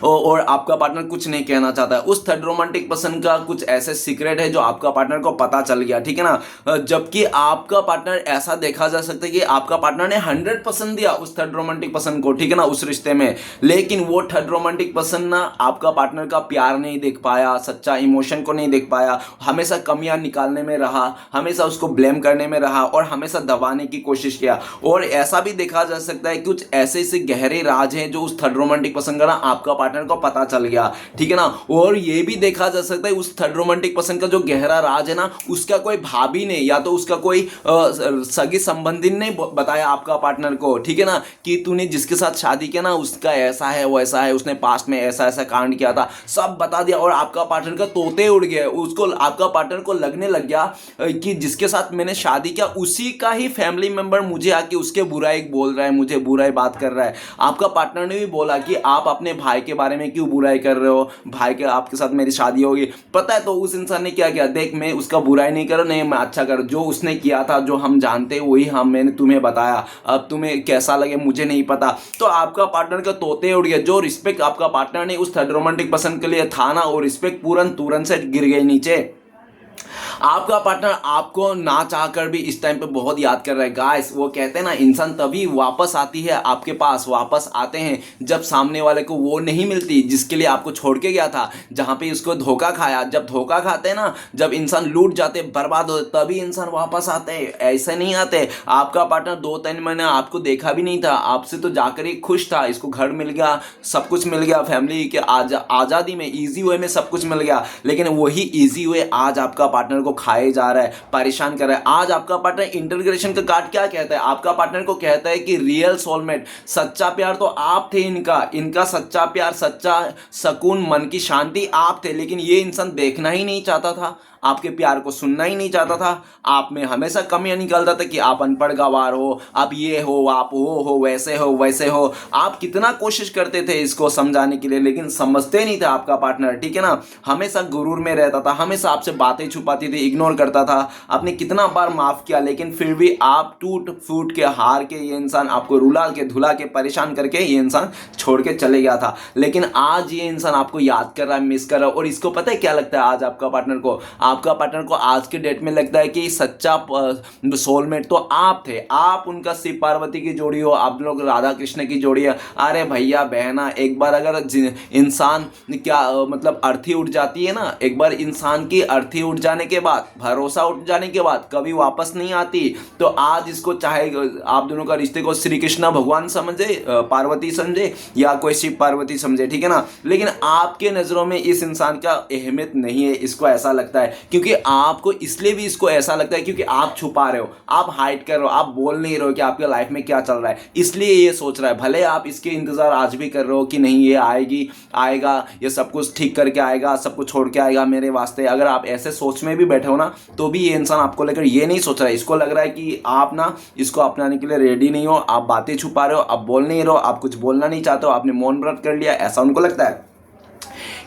और आपका पार्टनर कुछ नहीं कहना चाहता है। उस थर्ड रोमांटिक पर्सन का कुछ ऐसे सीक्रेट है जो आपका पार्टनर को पता चल गया, ठीक है ना। जबकि आपका पार्टनर, ऐसा देखा जा सकता है कि आपका पार्टनर ने 100% दिया उस थर्ड रोमांटिक पर्सन को, ठीक है ना, उस रिश्ते में। लेकिन वो थर्ड रोमांटिक पर्सन ना आपका पार्टनर का प्यार नहीं देख पाया, सच्चा इमोशन को नहीं देख पाया, हमेशा कमियां निकालने में रहा, हमेशा उसको ब्लेम करने में रहा और हमेशा दबाने की कोशिश किया। और ऐसा भी देखा जा सकता है कुछ ऐसे ऐसे गहरे राज हैं जो उस थर्ड रोमांटिक पर्सन का ना आपका पार्टनर को पता चल गया, ठीक है ना। और ये भी देखा जा सकता है उस थर्ड रोमांटिक पर्सन का जो गहरा राज है ना, उसका कोई भाभी ने या तो उसका कोई सगी संबंधी ने बताया आपका पार्टनर को, ठीक है ना, कि तूने जिसके साथ शादी किया ना उसका ऐसा है वैसा है, उसने पास्ट में ऐसा ऐसा कांड किया था, सब बता दिया। और आपका पार्टनर का तोते उड़ गए। उसको, आपका पार्टनर को लगने लग गया कि जिसके साथ मैंने शादी किया उसी का ही फैमिली मेंबर मुझे आके उसके बुराई बोल रहा है, मुझे बुराई बात कर रहा है। आपका पार्टनर ने भी बोला कि आप अपने भाई के बारे में क्यों बुराई कर रहे हो, भाई के आपके साथ मेरी शादी होगी, पता है। तो उस इंसान ने क्या किया, देख मैं उसका बुराई नहीं कर रहा, नहीं मैं अच्छा कर, जो उसने किया था, जो हम जानते हैं वही मैंने तुम्हें बताया, अब तुम्हें कैसा लगे मुझे नहीं पता। तो आपका पार्टनर का तोते उड़ गया। जो रिस्पेक्ट आपका पार्टनर ने उस थर्ड रोमांटिक पर्सन के लिए था ना, वो रिस्पेक्ट तुरंत से गिर गई नीचे। आपका पार्टनर आपको ना चाहकर भी इस टाइम पे बहुत याद कर रहा है। गाइस, वो कहते हैं ना, इंसान तभी वापस आती है आपके पास, वापस आते हैं जब सामने वाले को वो नहीं मिलती जिसके लिए आपको छोड़ के गया था, जहां पे उसको धोखा खाया। जब धोखा खाते हैं ना, जब इंसान लूट जाते, बर्बाद होते, तभी इंसान वापस आते हैं, ऐसे नहीं आते। आपका पार्टनर 2-3 महीने आपको देखा भी नहीं था, आपसे तो जाकर ही खुश था, इसको घर मिल गया, सब कुछ मिल गया, फैमिली के आज़ादी में, ईजी वे में सब कुछ मिल गया। लेकिन वही ईजी वे आज आपका पार्टनर को खाए जा रहा है, परेशान कर रहा है। आज आपका पार्टनर, इंटीग्रेशन का कार्ड क्या कहता है, आपका पार्टनर को कहता है कि रियल सोलमेट, सच्चा प्यार तो आप थे, इनका सच्चा प्यार, सच्चा सुकून, मन की शांति आप थे। लेकिन ये इंसान देखना ही नहीं चाहता था, आपके प्यार को सुनना ही नहीं चाहता था। आप में हमेशा कमियां निकालता था कि आप अनपढ़ गवार हो, आप ये हो, आप वो हो, वैसे हो। आप कितना कोशिश करते थे इसको समझाने के लिए, लेकिन समझते नहीं था आपका पार्टनर, ठीक है ना। हमेशा गुरूर में रहता था, हमेशा आपसे बातें छुपाती थी, इग्नोर करता था। आपने कितना बार माफ किया, लेकिन फिर भी आप टूट फूट के, हार के, ये इंसान आपको रुला के, धुला के, परेशान करके ये इंसान छोड़ के चले गया था। लेकिन आज ये इंसान आपको याद कर रहा है, मिस कर रहा है। और इसको पता है क्या लगता है आज आपका पार्टनर को, आपका पार्टनर को आज के डेट में लगता है कि सच्चा सोलमेट तो आप थे, आप उनका शिव पार्वती की जोड़ी हो, आप लोग राधा कृष्ण की जोड़ी है। अरे भैया बहना, एक बार अगर इंसान क्या मतलब अर्थी उठ जाती है ना, एक बार इंसान की अर्थी उठ जाने के बाद, भरोसा उठ जाने के बाद कभी वापस नहीं आती। तो आज इसको चाहे आप दोनों का रिश्ते को श्री कृष्ण भगवान समझे, पार्वती समझे, या कोई शिव पार्वती समझे, ठीक है ना, लेकिन आपके नज़रों में इस इंसान का अहमियत नहीं है। इसको ऐसा लगता है क्योंकि आपको, इसलिए भी इसको ऐसा लगता है क्योंकि आप छुपा रहे हो, आप हाइड कर रहे हो, आप बोल नहीं रहे हो कि आपके लाइफ में क्या चल रहा है, इसलिए ये सोच रहा है। भले आप इसके इंतजार आज भी कर रहे हो कि नहीं ये आएगी, आएगा, ये सब कुछ ठीक करके आएगा, सब कुछ छोड़ के आएगा मेरे वास्ते, अगर आप ऐसे सोच में भी बैठे हो ना, तो भी ये इंसान आपको लेकर ये नहीं सोच रहा है। इसको लग रहा है कि आप ना इसको अपनाने के लिए रेडी नहीं हो, आप बातें छुपा रहे हो, आप बोल नहीं रहे हो, आप कुछ बोलना नहीं चाहते हो, आपने मौन व्रत कर लिया, ऐसा उनको लगता है।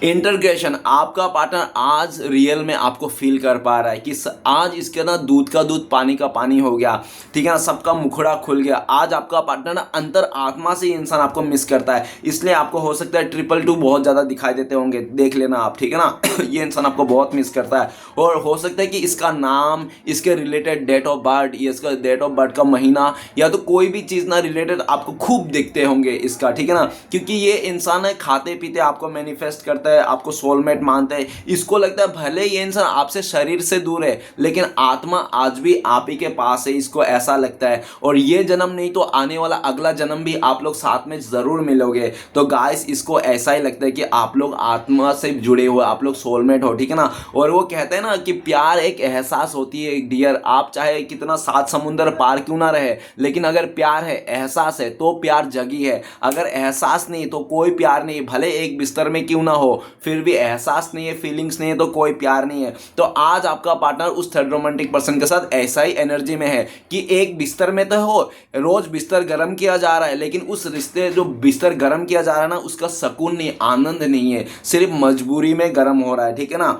इंटरग्रेशन, आपका पार्टनर आज रियल में आपको फील कर पा रहा है कि आज इसके ना दूध का दूध पानी का पानी हो गया, ठीक है ना, सबका मुखड़ा खुल गया। आज आपका पार्टनर ना अंतर आत्मा से इंसान आपको मिस करता है, इसलिए आपको हो सकता है 222 बहुत ज़्यादा दिखाई देते होंगे, देख लेना आप, ठीक है ना। ये इंसान आपको बहुत मिस करता है, और हो सकता है कि इसका नाम, इसके रिलेटेड डेट ऑफ बर्थ, ये इसका डेट ऑफ बर्थ का महीना, या तो कोई भी चीज़ ना रिलेटेड आपको खूब दिखते होंगे इसका, ठीक है ना, क्योंकि ये इंसान है खाते पीते आपको मैनिफेस्ट करता है, आपको सोलमेट मानते हैं। इसको लगता है भले ये इंसान आपसे शरीर से दूर है, लेकिन आत्मा आज भी आप ही के पास है, इसको ऐसा लगता है। और ये जन्म नहीं तो आने वाला अगला जन्म भी आप लोग साथ में जरूर मिलोगे। तो गाइस, इसको ऐसा ही लगता है कि आप लोग आत्मा से जुड़े हुए, आप लोग सोलमेट हो, ठीक है ना। और वो कहते हैं ना कि प्यार एक एहसास होती है डियर, आप चाहे कितना 7 समुंदर पार क्यों ना रहे, लेकिन अगर प्यार है, एहसास है, तो प्यार जगी है। अगर एहसास नहीं तो कोई प्यार नहीं, भले एक बिस्तर में क्यों ना हो, फिर भी एहसास नहीं है, फीलिंग्स नहीं है, तो कोई प्यार नहीं है। तो आज आपका पार्टनर उस थर्ड रोमांटिक पर्सन के साथ ऐसा ही एनर्जी में है कि एक बिस्तर में तो हो, रोज बिस्तर गर्म किया जा रहा है, लेकिन उस रिश्ते जो बिस्तर गर्म किया जा रहा है ना, उसका सुकून नहीं, आनंद नहीं है, सिर्फ मजबूरी में गर्म हो रहा है, ठीक है ना।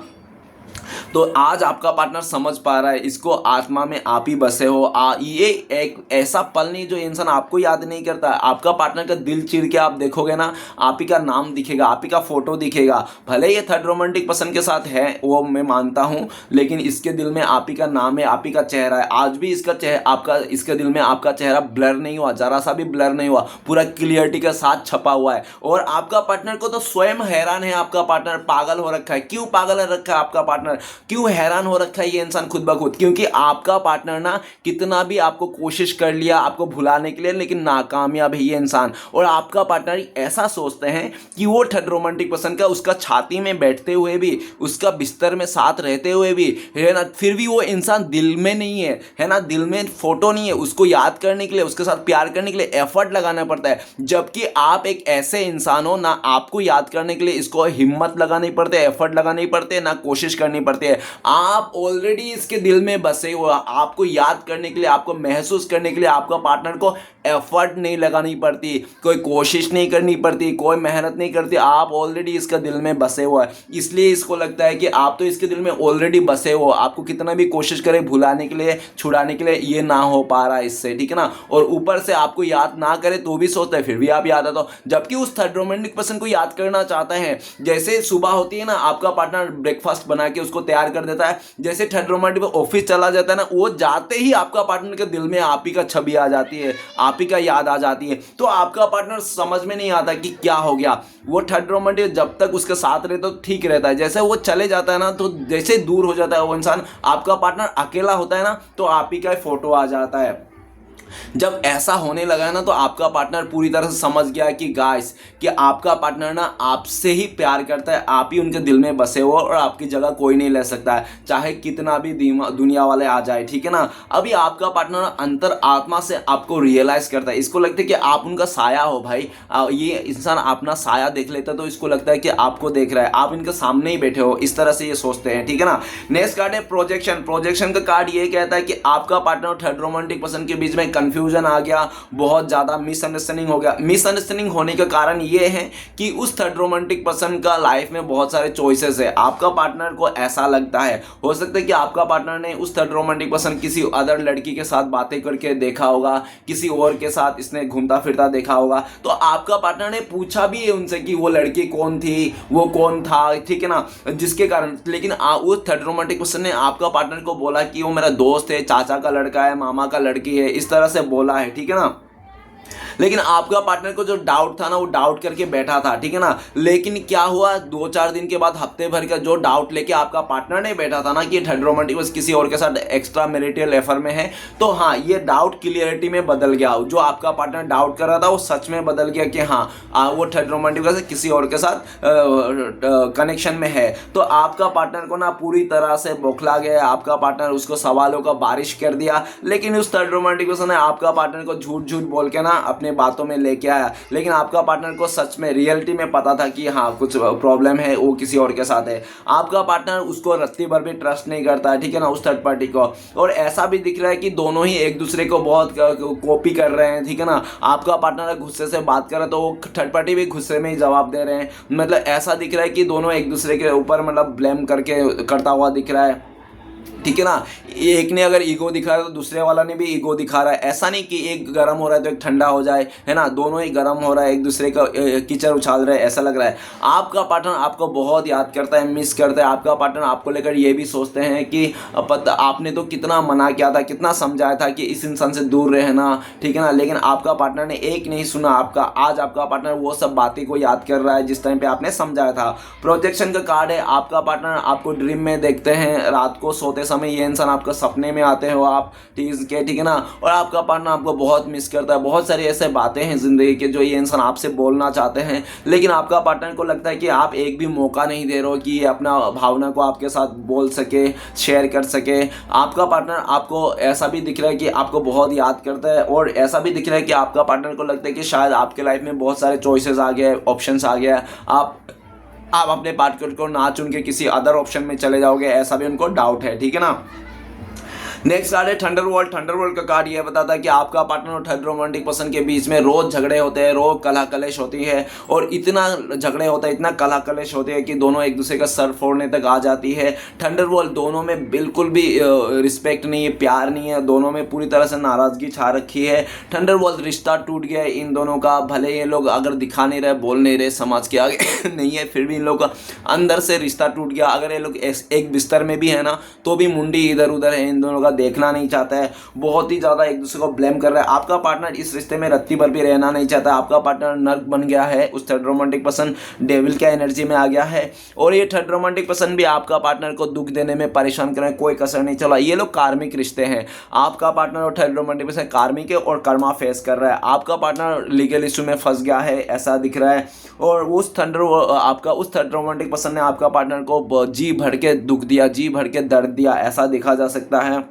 तो आज आपका पार्टनर समझ पा रहा है, इसको आत्मा में आप ही बसे हो। ये एक ऐसा पल नहीं जो इंसान आपको याद नहीं करता। आपका पार्टनर का दिल चीर के आप देखोगे ना, आप ही का नाम दिखेगा, आप ही का फोटो दिखेगा। भले ये थर्ड रोमांटिक पर्सन के साथ है, वो मैं मानता हूँ, लेकिन इसके दिल में आप ही का नाम है, आप ही का चेहरा है। आज भी इसका आपका इसके दिल में आपका चेहरा ब्लर नहीं हुआ, जरा सा भी ब्लर नहीं हुआ, पूरा क्लियरिटी के साथ छपा हुआ है। और आपका पार्टनर को तो स्वयं हैरान है, आपका पार्टनर पागल हो रखा है। क्यों पागल हो रखा है आपका पार्टनर, क्यों हैरान हो रखा है ये इंसान खुद ब खुद? क्योंकि आपका पार्टनर ना कितना भी आपको कोशिश कर लिया आपको भुलाने के लिए, लेकिन नाकामयाब है ये इंसान। और आपका पार्टनर ऐसा सोचते हैं कि वो थर्ड रोमांटिक पर्सन का, उसका छाती में बैठते हुए भी, उसका बिस्तर में साथ रहते हुए भी, है ना, फिर भी वो इंसान दिल में नहीं है ना, दिल में फोटो नहीं है। उसको याद करने के लिए, उसके साथ प्यार करने के लिए एफर्ट लगाना पड़ता है। जबकि आप एक ऐसे इंसान हो ना, आपको याद करने के लिए इसको हिम्मत लगानी पड़ती है, एफर्ट लगानी पड़ती है, ना कोशिश करनी पड़ती है। आप ऑलरेडी इसके दिल में बसे हुए, आपको याद करने के लिए, आपको महसूस करने के लिए आपका पार्टनर को एफर्ट नहीं लगानी पड़ती, कोई कोशिश नहीं करनी पड़ती, कोई मेहनत नहीं करती। आप ऑलरेडी इसका दिल में बसे हुआ है, इसलिए इसको लगता है कि आप तो इसके दिल में ऑलरेडी बसे हो। आपको कितना भी कोशिश करे भुलाने के लिए, छुड़ाने के लिए, ये ना हो पा रहा है इससे, ठीक है ना। और ऊपर से आपको याद ना करे तो भी सोचता है, फिर भी आप याद आता हो। जबकि उस थर्ड रोमांटिक पर्सन को याद करना चाहते हैं। जैसे सुबह होती है ना, आपका पार्टनर ब्रेकफास्ट बना के उसको तैयार कर देता है। जैसे थर्ड रोमांटिक ऑफिस चला जाता है ना, वो जाते ही आपका पार्टनर के दिल में आप ही का छवि आ जाती है, आप ही का याद आ जाती है। तो आपका पार्टनर समझ में नहीं आता कि क्या हो गया। वो थर्ड रोमांटिक जब तक उसके साथ रहता है तो ठीक रहता है, जैसे वो चले जाता है ना, तो जैसे दूर हो जाता है वो इंसान, आपका पार्टनर अकेला होता है ना, तो आप ही का फोटो आ जाता है। जब ऐसा होने लगा है ना, तो आपका पार्टनर पूरी तरह से समझ गया कि गाइस, कि आपका पार्टनर ना आपसे ही प्यार करता है, आप ही उनके दिल में बसे हो, और आपकी जगह कोई नहीं ले सकता है, चाहे कितना भी दुनिया वाले आ जाए, ठीक है ना। अभी आपका पार्टनर अंतर आत्मा से आपको रियलाइज करता है, इसको लगता है कि आप उनका साया हो भाई। ये इंसान अपना साया देख लेता है तो इसको लगता है कि आपको देख रहा है, आप इनके सामने ही बैठे हो, इस तरह से ये सोचते हैं, ठीक है ना। नेक्स्ट कार्ड है प्रोजेक्शन। प्रोजेक्शन का कार्ड ये कहता है कि आपका पार्टनर और थर्ड रोमांटिक पर्सन के बीच में में कन्फ्यूजन आ गया, बहुत ज़्यादा मिसअंडरस्टैंडिंग हो गया। मिसअंडरस्टैंडिंग होने का कारण ये है कि उस थर्ड रोमांटिक पर्सन का लाइफ में बहुत सारे चॉइसेस है। आपका पार्टनर को ऐसा लगता है, हो सकता है कि आपका पार्टनर ने उस थर्ड रोमांटिक पर्सन किसी अदर लड़की के साथ बातें करके देखा होगा, किसी और के साथ इसने घूमता फिरता देखा होगा, तो आपका पार्टनर ने पूछा भी है उनसे कि वो लड़की कौन थी, वो कौन था, ठीक है ना, जिसके कारण, लेकिन उस थर्ड रोमांटिक पर्सन ने आपका पार्टनर को बोला कि वो मेरा दोस्त है, चाचा का लड़का है, मामा का लड़की है, इस तरह से बोला है, ठीक है ना। लेकिन आपका पार्टनर को जो डाउट था ना, वो डाउट करके बैठा था, ठीक है ना। लेकिन क्या हुआ, 2-4 दिन के बाद, हफ्ते भर का जो डाउट लेके आपका पार्टनर ने बैठा था ना कि थर्ड रोमांटिक बस किसी और के साथ एक्स्ट्रा मैरिटल अफेयर में है, तो हाँ, ये डाउट क्लियरिटी में बदल गया। जो आपका पार्टनर डाउट कर रहा था वो सच में बदल गया कि हाँ, वो थर्ड रोमांटिक से किसी और के साथ कनेक्शन में है। तो आपका पार्टनर को ना पूरी तरह से बौखला गया, आपका पार्टनर उसको सवालों का बारिश कर दिया। लेकिन उस थर्ड रोमांटिक पर्सन ने आपका पार्टनर को झूठ झूठ बोल के ना अपने बातों में लेके आया। लेकिन आपका पार्टनर को सच में रियलिटी में पता था कि हाँ, कुछ प्रॉब्लम है, वो किसी और के साथ है। आपका पार्टनर उसको रत्ती भर भी ट्रस्ट नहीं करता है, ठीक है ना, उस थर्ड पार्टी को। और ऐसा भी दिख रहा है कि दोनों ही एक दूसरे को बहुत कॉपी कर रहे हैं, ठीक है ना। आपका पार्टनर गुस्से से बात कर रहा है तो वो थर्ड पार्टी भी गुस्से में ही जवाब दे रहे हैं। मतलब ऐसा दिख रहा है कि दोनों एक दूसरे के ऊपर मतलब ब्लेम करता हुआ दिख रहा है, ठीक है ना। एक ने अगर ईगो दिखा रहा है तो दूसरे वाला ने भी ईगो दिखा रहा है। ऐसा नहीं कि एक गर्म हो रहा है तो एक ठंडा हो जाए, है ना, दोनों ही गर्म हो रहा है, एक दूसरे का कीचड़ उछाल रहे हैं, ऐसा लग रहा है। आपका पार्टनर आपको बहुत याद करता है, मिस करता है। आपका पार्टनर आपको लेकर ये भी सोचते हैं कि आपने तो कितना मना किया था, कितना समझाया था कि इस इंसान से दूर रहना, ठीक है ना, लेकिन आपका पार्टनर ने एक नहीं सुना आपका। आज आपका पार्टनर वो सब बातें को याद कर रहा है जिस टाइम पे आपने समझाया था। प्रोजेक्शन का कार्ड है, आपका पार्टनर आपको ड्रीम में देखते हैं, रात को सोते समय ये इंसान आपका सपने में आते हो आप, ठीक है ना। और आपका पार्टनर आपको बहुत मिस करता है। बहुत सारी ऐसे बातें हैं जिंदगी के जो ये इंसान आपसे बोलना चाहते हैं, लेकिन आपका पार्टनर को लगता है कि आप एक भी मौका नहीं दे रहे हो कि ये अपना भावना को आपके साथ बोल सके, शेयर कर सके। आपका पार्टनर आपको ऐसा भी दिख रहा है कि आपको बहुत याद करता है, और ऐसा भी दिख रहा है कि आपका पार्टनर को लगता है कि शायद आपके लाइफ में बहुत सारे चॉइसेस आ गए, ऑप्शंस आ गया, आप अपने पार्टनर को ना चुन के किसी अदर ऑप्शन में चले जाओगे, ऐसा भी उनको डाउट है, ठीक है ना। नेक्स्ट कार्ड है थंडरबोल्ट। थंडरबोल्ट का कार्ड ये बताता है कि आपका पार्टनर और थर्ड रोमांटिक पर्सन के बीच में रोज झगड़े होते हैं, रोज कलह कलेश होती है, और इतना झगड़े होता है, इतना कलह कलेश होते हैं कि दोनों एक दूसरे का सर फोड़ने तक आ जाती है। थंडरबोल्ट दोनों में बिल्कुल भी रिस्पेक्ट नहीं है, प्यार नहीं है, दोनों में पूरी तरह से नाराजगी छा रखी है। थंडरबोल्ट रिश्ता टूट गया है इन दोनों का। भले ये लोग अगर दिखा नहीं रहे, बोल नहीं रहे, समाज के आगे नहीं है, फिर भी इन लोगों का अंदर से रिश्ता टूट गया। अगर ये लोग एक बिस्तर में भी है ना, तो भी मुंडी इधर उधर है, इन दोनों का देखना नहीं चाहता है, बहुत ही ज्यादा एक दूसरे को ब्लेम कर रहा है। आपका पार्टनर इस रिश्ते में रत्ती भर भी रहना नहीं चाहता। आपका पार्टनर नर्क बन गया है, उस थर्ड रोमांटिक पर्सन डेविल का एनर्जी में आ गया है, और ये थर्ड रोमांटिक पर्सन भी आपका पार्टनर को दुख देने में परेशान कर रहे हैं, कोई कसर नहीं चला। ये लोग कार्मिक रिश्ते हैं। आपका पार्टनर और थर्ड रोमांटिक पर्सन कार्मिक है और कर्मा फेस कर रहा है। आपका पार्टनर लीगल इशू में फंस गया है, ऐसा दिख रहा है, और उस थर्ड रोमांटिक पर्सन ने आपका पार्टनर को जी भर के दुख दिया, जी भर के दर्द दिया, ऐसा देखा जा सकता है।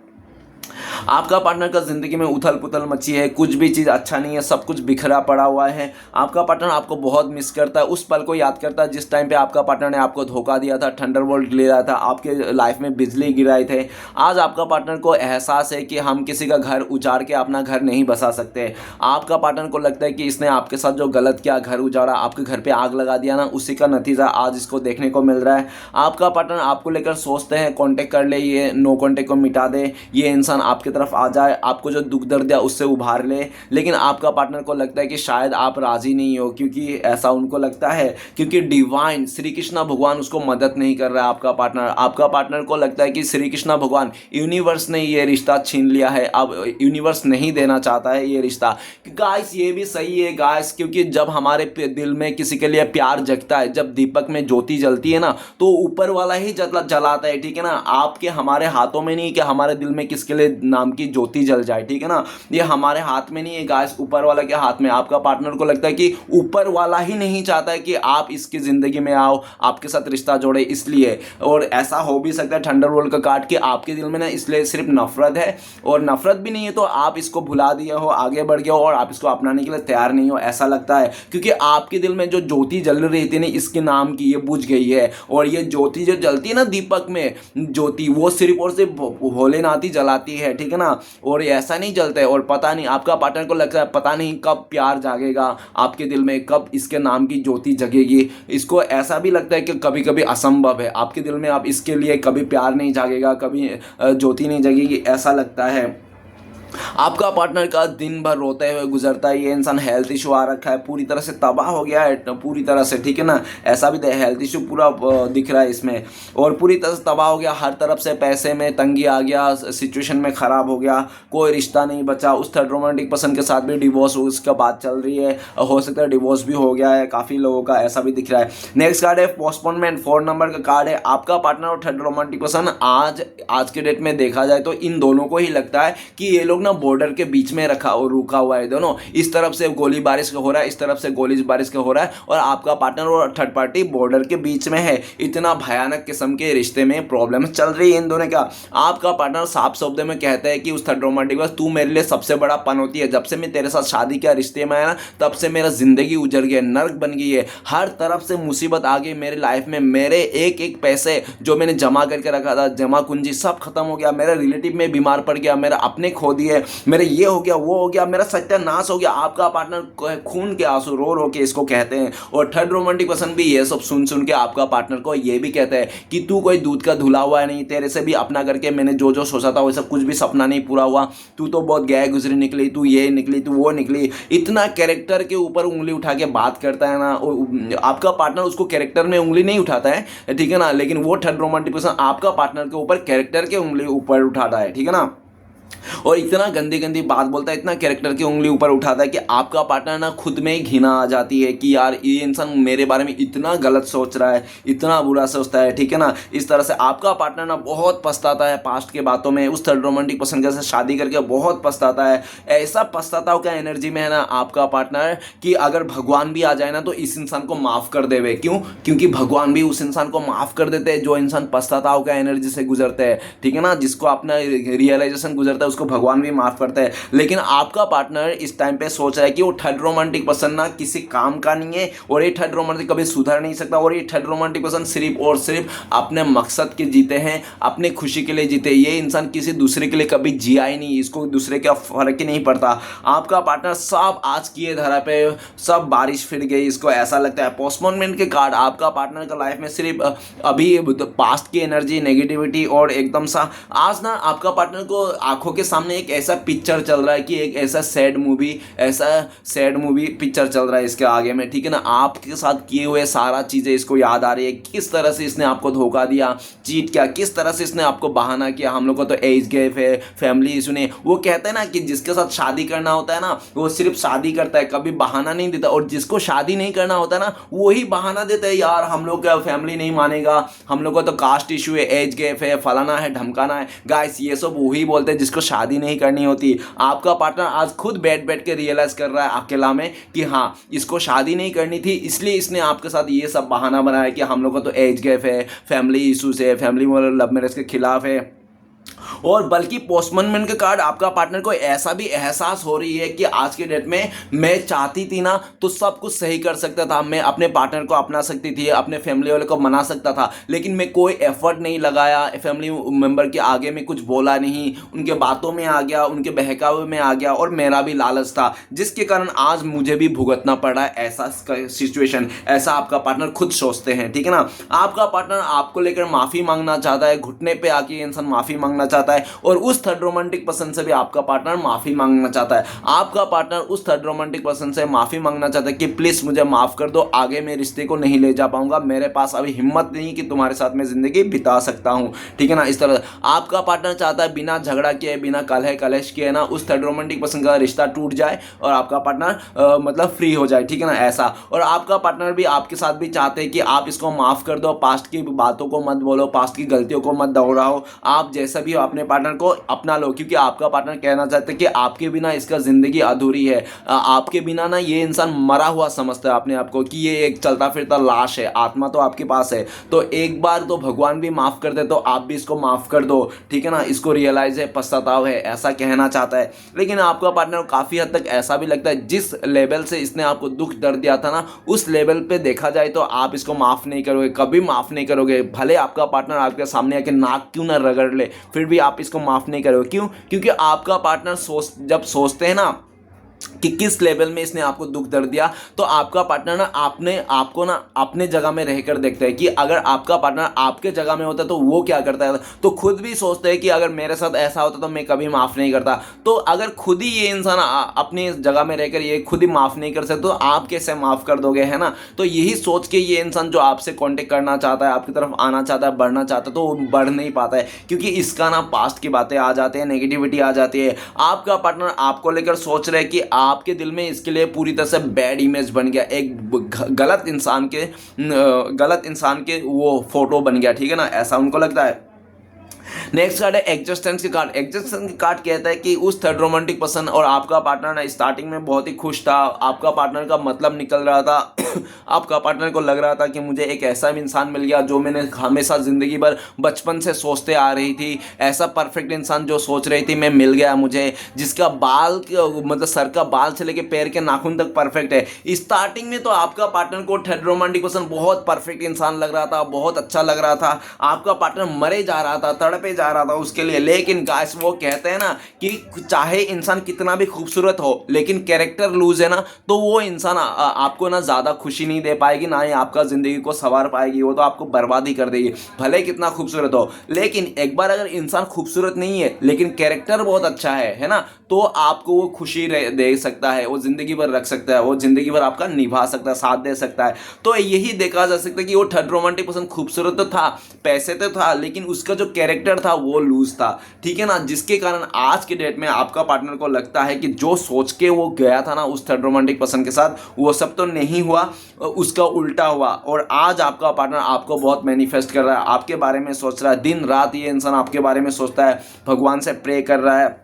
आपका पार्टनर का जिंदगी में उथल पुथल मची है, कुछ भी चीज़ अच्छा नहीं है, सब कुछ बिखरा पड़ा हुआ है। आपका पार्टनर आपको बहुत मिस करता है, उस पल को याद करता है जिस टाइम पे आपका पार्टनर ने आपको धोखा दिया था, थंडरबोल्ट ले रहा था, आपके लाइफ में बिजली गिराए थे। आज आपका पार्टनर को एहसास है कि हम किसी का घर उजाड़ के अपना घर नहीं बसा सकते। आपका पार्टनर को लगता है कि इसने आपके साथ जो गलत किया, घर उजाड़ा, आपके घर पर आग लगा दिया ना, उसी का नतीजा आज इसको देखने को मिल रहा है। आपका पार्टनर आपको लेकर सोचते हैं कॉन्टेक्ट कर ले, ये नो कॉन्टेक्ट को मिटा दे, ये इंसान आपके तरफ आ जाए, आपको जो दुख दर्द है उससे उभार ले। लेकिन आपका पार्टनर को लगता है कि शायद आप राजी नहीं हो, क्योंकि ऐसा उनको लगता है, क्योंकि डिवाइन श्री कृष्ण भगवान उसको मदद नहीं कर रहा है। आपका पार्टनर को लगता है कि श्री कृष्ण भगवान, यूनिवर्स ने ये रिश्ता छीन लिया है, अब यूनिवर्स नहीं देना चाहता है ये रिश्ता। गाइस ये भी सही है गाइस, क्योंकि जब हमारे दिल में किसी के लिए प्यार जगता है, जब दीपक में ज्योति जलती है ना, तो ऊपर वाला ही जलाता है, ठीक है ना। आपके हमारे हाथों में नहीं कि हमारे दिल में किसके लिए नाम की ज्योति जल जाए, ठीक है ना। ये हमारे हाथ में नहीं है गाइस, ऊपर वाला के हाथ में। आपका पार्टनर को लगता है कि ऊपर वाला ही नहीं चाहता है कि आप इसकी जिंदगी में आओ, आपके साथ रिश्ता जोड़े, इसलिए। और ऐसा हो भी सकता है थंडरबोल्ट का कार्ड कि आपके दिल में ना इसलिए सिर्फ नफरत है, और नफरत भी नहीं है तो आप इसको भुला दिए हो, आगे बढ़ गए हो, और आप इसको अपनाने के लिए तैयार नहीं हो, ऐसा लगता है। क्योंकि आपके दिल में जो ज्योति जल रही थी ना इसके नाम की, ये बुझ गई है। और ये ज्योति जो जलती है ना दीपक में ज्योति, वो सिर्फ और सिर्फ भोलेनाथ ही जलाती है, ठीक ठीक है ना। और ये ऐसा नहीं चलता है, और पता नहीं आपका पार्टनर को लगता है पता नहीं कब प्यार जागेगा आपके दिल में, कब इसके नाम की ज्योति जगेगी। इसको ऐसा भी लगता है कि कभी कभी असंभव है आपके दिल में, आप इसके लिए कभी प्यार नहीं जागेगा, कभी ज्योति नहीं जगेगी, ऐसा लगता है। आपका पार्टनर का दिन भर रोते हुए गुजरता है, ये इंसान हेल्थ इशू आ रखा है, पूरी तरह से तबाह हो गया है पूरी तरह से, ठीक है ना। ऐसा भी हेल्थ इशू पूरा दिख रहा है इसमें, और पूरी तरह से तबाह हो गया, हर तरफ से पैसे में तंगी आ गया, सिचुएशन में ख़राब हो गया, कोई रिश्ता नहीं बचा। उस थर्ड रोमांटिक पर्सन के साथ भी डिवोर्स उसका बात चल रही है, हो सकता है डिवोर्स भी हो गया है काफ़ी लोगों का, ऐसा भी दिख रहा है। नेक्स्ट कार्ड है पोस्टपोनमेंट, 4 नंबर का कार्ड है। आपका पार्टनर और थर्ड रोमांटिक पर्सन आज के डेट में देखा जाए तो इन दोनों को ही लगता है कि ये लोग ना बॉर्डर के बीच में रखा और रुका हुआ है दोनों, इस तरफ से गोली बारिश का हो रहा है, इस तरफ से गोली बारिश का हो रहा है, और आपका पार्टनर और थर्ड पार्टी बॉर्डर के बीच में है। इतना भयानक किस्म के रिश्ते में प्रॉब्लम चल रही है इन दोनों का। आपका पार्टनर साफ शब्द में कहता है कि उस थर्ड रोमांटिक बस तू मेरे लिए सबसे बड़ा पनौती है, जब से मैं तेरे साथ शादी किया रिश्ते में आया ना तब से मेरा जिंदगी उजड़ गई, नर्क बन गई है, हर तरफ से मुसीबत आ गई मेरे लाइफ में, मेरे एक एक पैसे जो मैंने जमा करके रखा था, जमा कुंजी सब खत्म हो गया, मेरा रिलेटिव में बीमार पड़ गया, मेरा अपने खो दिए, मेरे ये हो गया वो हो गया, मेरा सत्यानाश हो गया। आपका पार्टनर खून के आंसू रो रो के इसको कहते हैं, और थर्ड रोमांटिक पर्सन भी ये सब सुन सुन के आपका पार्टनर को ये भी कहता है कि तू कोई दूध का धुला हुआ है नहीं, तेरे से भी अपना करके मैंने जो जो सोचा था वैसा कुछ भी सपना नहीं पूरा हुआ, तू तो बहुत गए गुजरी निकली, तू ये निकली तू वो निकली। इतना कैरेक्टर के ऊपर उंगली उठा के बात करता है ना, आपका पार्टनर उसको कैरेक्टर में उंगली नहीं उठाता है, ठीक है ना, लेकिन वो थर्ड रोमांटिक पर्सन आपका पार्टनर के ऊपर कैरेक्टर के उंगली ऊपर उठाता है, ठीक है ना, और इतना गंदी गंदी बात बोलता है, इतना कैरेक्टर की उंगली ऊपर उठाता है कि आपका पार्टनर ना खुद में ही घृणा आ जाती है कि यार ये इंसान मेरे बारे में इतना गलत सोच रहा है, इतना बुरा सोचता है, ठीक है ना। इस तरह से आपका पार्टनर ना बहुत पछताता है पास्ट के बातों में, उस थर्ड रोमांटिक पर्सन के साथ शादी करके बहुत पछताता है। ऐसा पछताताओं का एनर्जी में है ना आपका पार्टनर कि अगर भगवान भी आ जाए ना तो इस इंसान को माफ़ कर देवे। क्यों? क्योंकि भगवान भी उस इंसान को माफ़ कर देते हैं जो इंसान पछताताओं का एनर्जी से गुजरते हैं, ठीक है ना, जिसको अपना रियलाइजेशन गुजरता है उसको भगवान भी माफ करता है। लेकिन आपका पार्टनर इस टाइम पे सोच रहा है कि वो थर्ड रोमांटिक पर्सन ना किसी काम का नहीं है, और ये थर्ड रोमांटिक कभी सुधर नहीं सकता, और ये थर्ड रोमांटिक पर्सन सिर्फ और सिर्फ अपने मकसद के जीते हैं, अपने खुशी के लिए जीते। ये इंसान किसी दूसरे के लिए कभी जिया ही नहीं, इसको दूसरे का फर्क ही नहीं पड़ता। आपका पार्टनर सब आज किए धारा पे सब बारिश फिर गई, इसको ऐसा लगता है। पोस्टपोनमेंट के कार्ड आपका पार्टनर का लाइफ में सिर्फ अभी पास्ट की एनर्जी नेगेटिविटी और एकदम सा आज ना आपका पार्टनर को आंखों के सामने एक ऐसा पिक्चर चल रहा है कि एक ऐसा सैड मूवी पिक्चर चल रहा है इसके आगे में, ठीक है ना। आपके साथ किए हुए सारा चीज़ें इसको याद आ रही है, किस तरह से इसने आपको धोखा दिया, चीट किया, किस तरह से इसने आपको बहाना किया, हम लोग को तो एज गैप है, फैमिली इशू ने। वो कहते हैं ना कि जिसके साथ शादी करना होता है ना वो सिर्फ शादी करता है, कभी बहाना नहीं देता, और जिसको शादी नहीं करना होता ना वही बहाना देता है, यार हम लोग का फैमिली नहीं मानेगा, हम लोग को तो कास्ट इशू है, एज गैप है, फलाना है ढमकाना है। गाइस ये सब वही बोलते हैं जिसको शादी नहीं करनी होती। आपका पार्टनर आज खुद बैठ बैठ के रियलाइज कर रहा है अकेला में कि हाँ इसको शादी नहीं करनी थी, इसलिए इसने आपके साथ ये सब बहाना बनाया कि हम लोग को तो एज गैप है, फैमिली इशूज है, फैमिली लव मैरिज के खिलाफ है। और बल्कि पोस्टपोनमेंट के कार्ड आपका पार्टनर को ऐसा भी एहसास हो रही है कि आज के डेट में मैं चाहती थी ना तो सब कुछ सही कर सकता था, मैं अपने पार्टनर को अपना सकती थी, अपने फैमिली वाले को मना सकता था, लेकिन मैं कोई एफर्ट नहीं लगाया, फैमिली मेंबर के आगे में कुछ बोला नहीं, उनके बातों में आ गया, उनके बहकावे में आ गया, और मेरा भी लालच था जिसके कारण आज मुझे भी भुगतना पड़ा है ऐसा सिचुएशन। ऐसा आपका पार्टनर खुद सोचते हैं, ठीक है ना। आपका पार्टनर आपको लेकर माफ़ी मांगना चाहता है, घुटने पे आके इंसान माफ़ी मांगना चाहता है, और उस थर्ड रोमांटिक पर्सन से भी आपका पार्टनर माफी मांगना चाहता है। आपका पार्टनर उस थर्ड रोमांटिक पर्सन से माफी मांगना चाहता है कि प्लीज मुझे माफ कर दो, आगे मैं रिश्ते को नहीं ले जा पाऊंगा, मेरे पास अभी हिम्मत नहीं कि तुम्हारे साथ मैं जिंदगी बिता सकता हूं, ठीक है ना। इस तरह आपका पार्टनर चाहता है बिना झगड़ा किए, बिना कलह कलेश किए ना उस थर्ड रोमांटिक पर्सन का रिश्ता टूट जाए और आपका पार्टनर मतलब फ्री हो जाए, ठीक है ना, ऐसा। और आपका पार्टनर भी आपके साथ भी चाहते हैं कि आप इसको माफ कर दो, पास्ट की बातों को मत बोलो, पास्ट की गलतियों को मत दोहराओ, आप जैसा भी हो अपने पार्टनर को अपना लो, क्योंकि आपका पार्टनर कहना चाहता है कि आपके बिना इसका जिंदगी अधूरी है, आपके बिना ना ये इंसान मरा हुआ समझता है अपने आप को कि ये एक चलता फिरता लाश है, आत्मा तो आपके पास है। तो एक बार तो भगवान भी माफ कर दे तो आप भी इसको माफ कर दो, ठीक है ना, इसको रियलाइज है, पछतावा है, ऐसा कहना चाहता है। लेकिन आपका पार्टनर काफी हद तक ऐसा भी लगता है जिस लेवल से इसने आपको दुख दर्द दिया था ना उस लेवल पे देखा जाए तो आप इसको माफ नहीं करोगे, कभी माफ नहीं करोगे, भले आपका पार्टनर आपके सामने आके नाक क्यों ना रगड़ ले फिर भी आप इसको माफ़ नहीं करोगे। क्यों? क्योंकि आपका पार्टनर जब सोचते हैं ना कि किस लेवल में इसने आपको दुख दर्द दिया, तो आपका पार्टनर ना आपको ना अपने जगह में रहकर देखता है कि अगर आपका पार्टनर आपके जगह में होता तो वो क्या करता है, तो खुद भी सोचते हैं कि अगर मेरे साथ ऐसा होता तो मैं कभी माफ़ नहीं करता। तो अगर खुद ही ये इंसान अपनी जगह में रहकर ये खुद ही माफ़ नहीं कर सकते तो आप कैसे माफ़ कर दोगे, है ना। तो यही सोच के ये इंसान जो आपसे कॉन्टेक्ट करना चाहता है, आपकी तरफ आना चाहता है, बढ़ना चाहता है, तो वो बढ़ नहीं पाता है, क्योंकि इसका ना पास्ट की बातें आ जाती है, नेगेटिविटी आ जाती है। आपका पार्टनर आपको लेकर सोच रहा है कि आपके दिल में इसके लिए पूरी तरह से बैड इमेज बन गया, एक गलत इंसान के वो फोटो बन गया, ठीक है ना, ऐसा उनको लगता है। नेक्स्ट कार्ड है एग्जिस्टेंस की कार्ड। एग्जिस्टेंस की कार्ड कहता है कि उस थर्ड रोमांटिक पर्सन और आपका पार्टनर ना स्टार्टिंग में बहुत ही खुश था, आपका पार्टनर का मतलब निकल रहा था आपका पार्टनर को लग रहा था कि मुझे एक ऐसा इंसान मिल गया जो मैंने हमेशा ज़िंदगी भर बचपन से सोचते आ रही थी, ऐसा परफेक्ट इंसान जो सोच रही थी मैं मिल गया मुझे, जिसका मतलब सर का बाल से लेके पैर के नाखून तक परफेक्ट है। स्टार्टिंग में तो आपका पार्टनर को थर्ड रोमांटिक पर्सन बहुत परफेक्ट इंसान लग रहा था, बहुत अच्छा लग रहा था, आपका पार्टनर मरे जा रहा था, तड़पे जा रहा था उसके लिए। लेकिन गाइस वो कहते हैं ना कि चाहे इंसान कितना भी खूबसूरत हो लेकिन कैरेक्टर लूज है ना, तो वो इंसान आपको ना ज़्यादा खुशी नहीं दे पाएगी, ना ही आपका ज़िंदगी को संवार पाएगी, वो तो आपको बर्बाद ही कर देगी, भले कितना खूबसूरत हो। लेकिन एक बार अगर इंसान खूबसूरत नहीं है लेकिन कैरेक्टर बहुत अच्छा है ना, तो आपको वो खुशी दे सकता है, वो ज़िंदगी भर रख सकता है, वो ज़िंदगी भर आपका निभा सकता है, साथ दे सकता है। तो यही देखा जा सकता है कि वो थर्ड रोमांटिक पर्सन खूबसूरत तो था, पैसे तो था, लेकिन उसका जो कैरेक्टर था वो लूज था, ठीक है ना, जिसके कारण आज के डेट में आपका पार्टनर को लगता है कि जो सोच के वो गया था ना उस थर्ड रोमांटिक पर्सन के साथ, वो सब तो नहीं हुआ, उसका उल्टा हुआ। और आज आपका पार्टनर आपको बहुत मैनिफेस्ट कर रहा है, आपके बारे में सोच रहा है, दिन रात ये इंसान आपके बारे में सोचता है, भगवान से प्रे कर रहा है।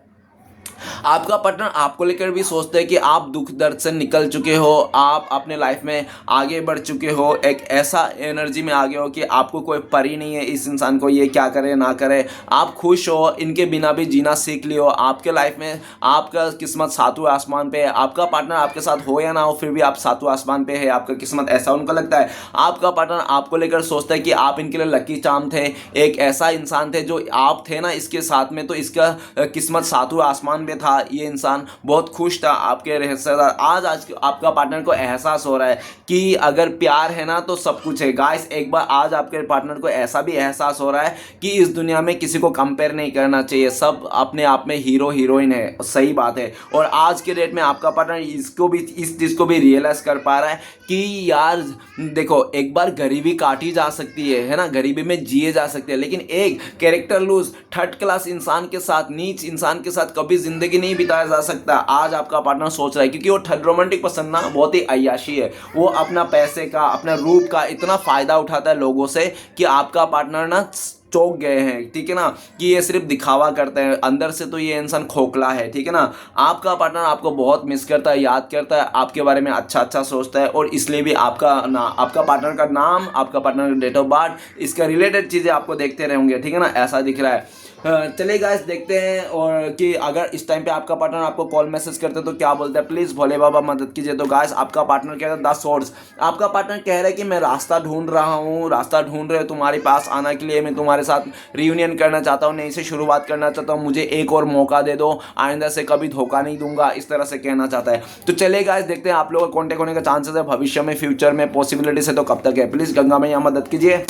आपका पार्टनर आपको लेकर भी सोचता है कि आप दुख दर्द से निकल चुके हो, आप अपने लाइफ में आगे बढ़ चुके हो, एक ऐसा एनर्जी में आ गए हो कि आपको कोई परी नहीं है इस इंसान को ये क्या करे ना करे, आप खुश हो, इनके बिना भी जीना सीख लियो, आपके लाइफ में आपका किस्मत सातवें आसमान पे है। आपका पार्टनर आपके साथ हो या ना हो फिर भी आप सातवें आसमान पे है, आपका किस्मत, ऐसा उनको लगता है। आपका पार्टनर आपको लेकर सोचता है कि आप इनके लिए लकी चार्म थे, एक ऐसा इंसान थे जो आप थे ना इसके साथ में, तो इसका किस्मत सातवें आसमान पे था, ये इंसान बहुत खुश था आपके रिश्तेदार। आज आपका पार्टनर को एहसास हो रहा है कि अगर प्यार है ना तो सब कुछ है। गाइस एक बार आज आपके पार्टनर को ऐसा भी एहसास हो रहा है कि इस दुनिया में किसी को कंपेयर नहीं करना चाहिए, सब अपने आप में हीरो हीरोइन है, सही बात है। और आज के डेट में आपका पार्टनर इस चीज़ को भी रियलाइज कर पा रहा है कि यार देखो एक बार गरीबी काटी जा सकती है ना, गरीबी में जिए जा सकते हैं, लेकिन एक कैरेक्टर लूज थर्ड क्लास इंसान के साथ, नीच इंसान के साथ कभी जिंदगी नहीं बिताया जा सकता। आज आपका पार्टनर सोच रहा है क्योंकि वो थर्ड रोमांटिक पर्सन ना बहुत ही अय्याशी है, वो अपना पैसे का, अपने रूप का इतना फायदा उठाता है लोगों से कि आपका पार्टनर ना चौंक गए हैं, ठीक है ना, कि ये सिर्फ दिखावा करते हैं, अंदर से तो ये इंसान खोखला है, ठीक है ना। आपका पार्टनर आपको बहुत मिस करता है, याद करता है, आपके बारे में अच्छा अच्छा सोचता है, और इसलिए भी आपका पार्टनर का नाम, आपका पार्टनर का डेट ऑफ बर्थ, इसका रिलेटेड चीज़ें आपको देखते रहेंगे, ठीक है ना, ऐसा दिख रहा है। चलिए गाइस देखते हैं और कि अगर इस टाइम पे आपका पार्टनर आपको कॉल मैसेज करते हैं तो क्या बोलते हैं, प्लीज़ भोले बाबा मदद कीजिए। तो गाइस आपका पार्टनर कह रहा है 10 सोर्स, आपका पार्टनर कह रहा है कि मैं रास्ता ढूंढ रहा हूँ, रास्ता ढूंढ रहे हो तुम्हारे पास आने के लिए, मैं तुम्हारे साथ रियूनियन करना चाहता हूँ, नई से शुरुआत करना चाहता हूँ, मुझे एक और मौका दे दो, आइंदा से कभी धोखा नहीं दूंगा, इस तरह से कहना चाहता है। तो चलिए गाइस देखते हैं आप लोगों का कॉन्टेक्ट होने का चांसेस है भविष्य में, फ्यूचर में पॉसिबिलिटीज है, तो कब तक है, प्लीज़ गंगा मैया मदद कीजिए।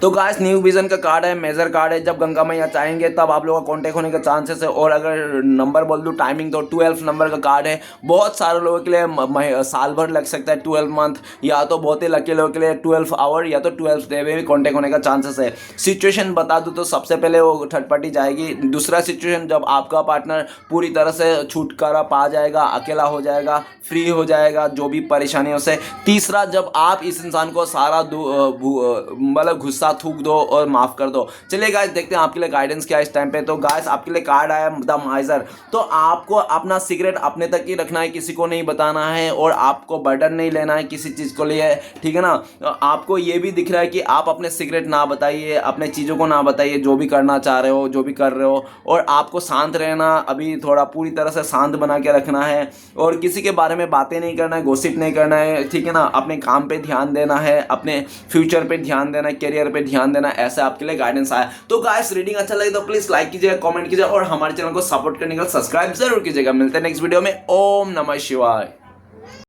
तो गाइस न्यू विजन का कार्ड है, मेजर कार्ड है, जब गंगा मैया चाहेंगे तब आप लोगों का कांटेक्ट होने का चांसेस है। और अगर नंबर बोल दूँ टाइमिंग तो 12 नंबर का कार्ड है, बहुत सारे लोगों के लिए साल भर लग सकता है, 12 मंथ, या तो बहुत ही लकी लोगों के लिए 12 आवर या तो 12 डे में भी कांटेक्ट होने का चांसेस है। सिचुएशन बता दूँ तो सबसे पहले वो थर्ड पार्टी जाएगी, दूसरा सिचुएशन जब आपका पार्टनर पूरी तरह से छुटकारा पा जाएगा, अकेला हो जाएगा, फ्री हो जाएगा जो भी परेशानियों से, तीसरा जब आप इस इंसान को सारा मतलब गुस्सा थूक दो और माफ कर दो। चलिए गाइस देखते हैं आपके लिए गाइडेंस क्या है इस टाइम पे। तो गाइस आपके लिए कार्ड आया द माइजर, तो आपको अपना सीक्रेट अपने तक ही रखना है, किसी को नहीं बताना है, और आपको बर्डन नहीं लेना है किसी चीज़ को लिए, ठीक है ना। आपको ये भी दिख रहा है कि आप अपने सीक्रेट ना बताइए, अपने चीज़ों को ना बताइए, जो भी करना चाह रहे हो, जो भी कर रहे हो, और आपको शांत रहना, अभी थोड़ा पूरी तरह से शांत बना के रखना है, और किसी के बारे में बातें नहीं करना है, गॉसिप नहीं करना है, ठीक है ना। अपने काम पे ध्यान देना है, अपने फ्यूचर पे ध्यान देना है, करियर पे पे ध्यान देना, ऐसा आपके लिए गाइडेंस आया। तो गाइस रीडिंग अच्छा लगे तो प्लीज लाइक कीजिएगा, कमेंट कीजिएगा और हमारे चैनल को सपोर्ट करने के लिए सब्सक्राइब जरूर कीजिएगा। मिलते हैं नेक्स्ट वीडियो में। ओम नमः शिवाय।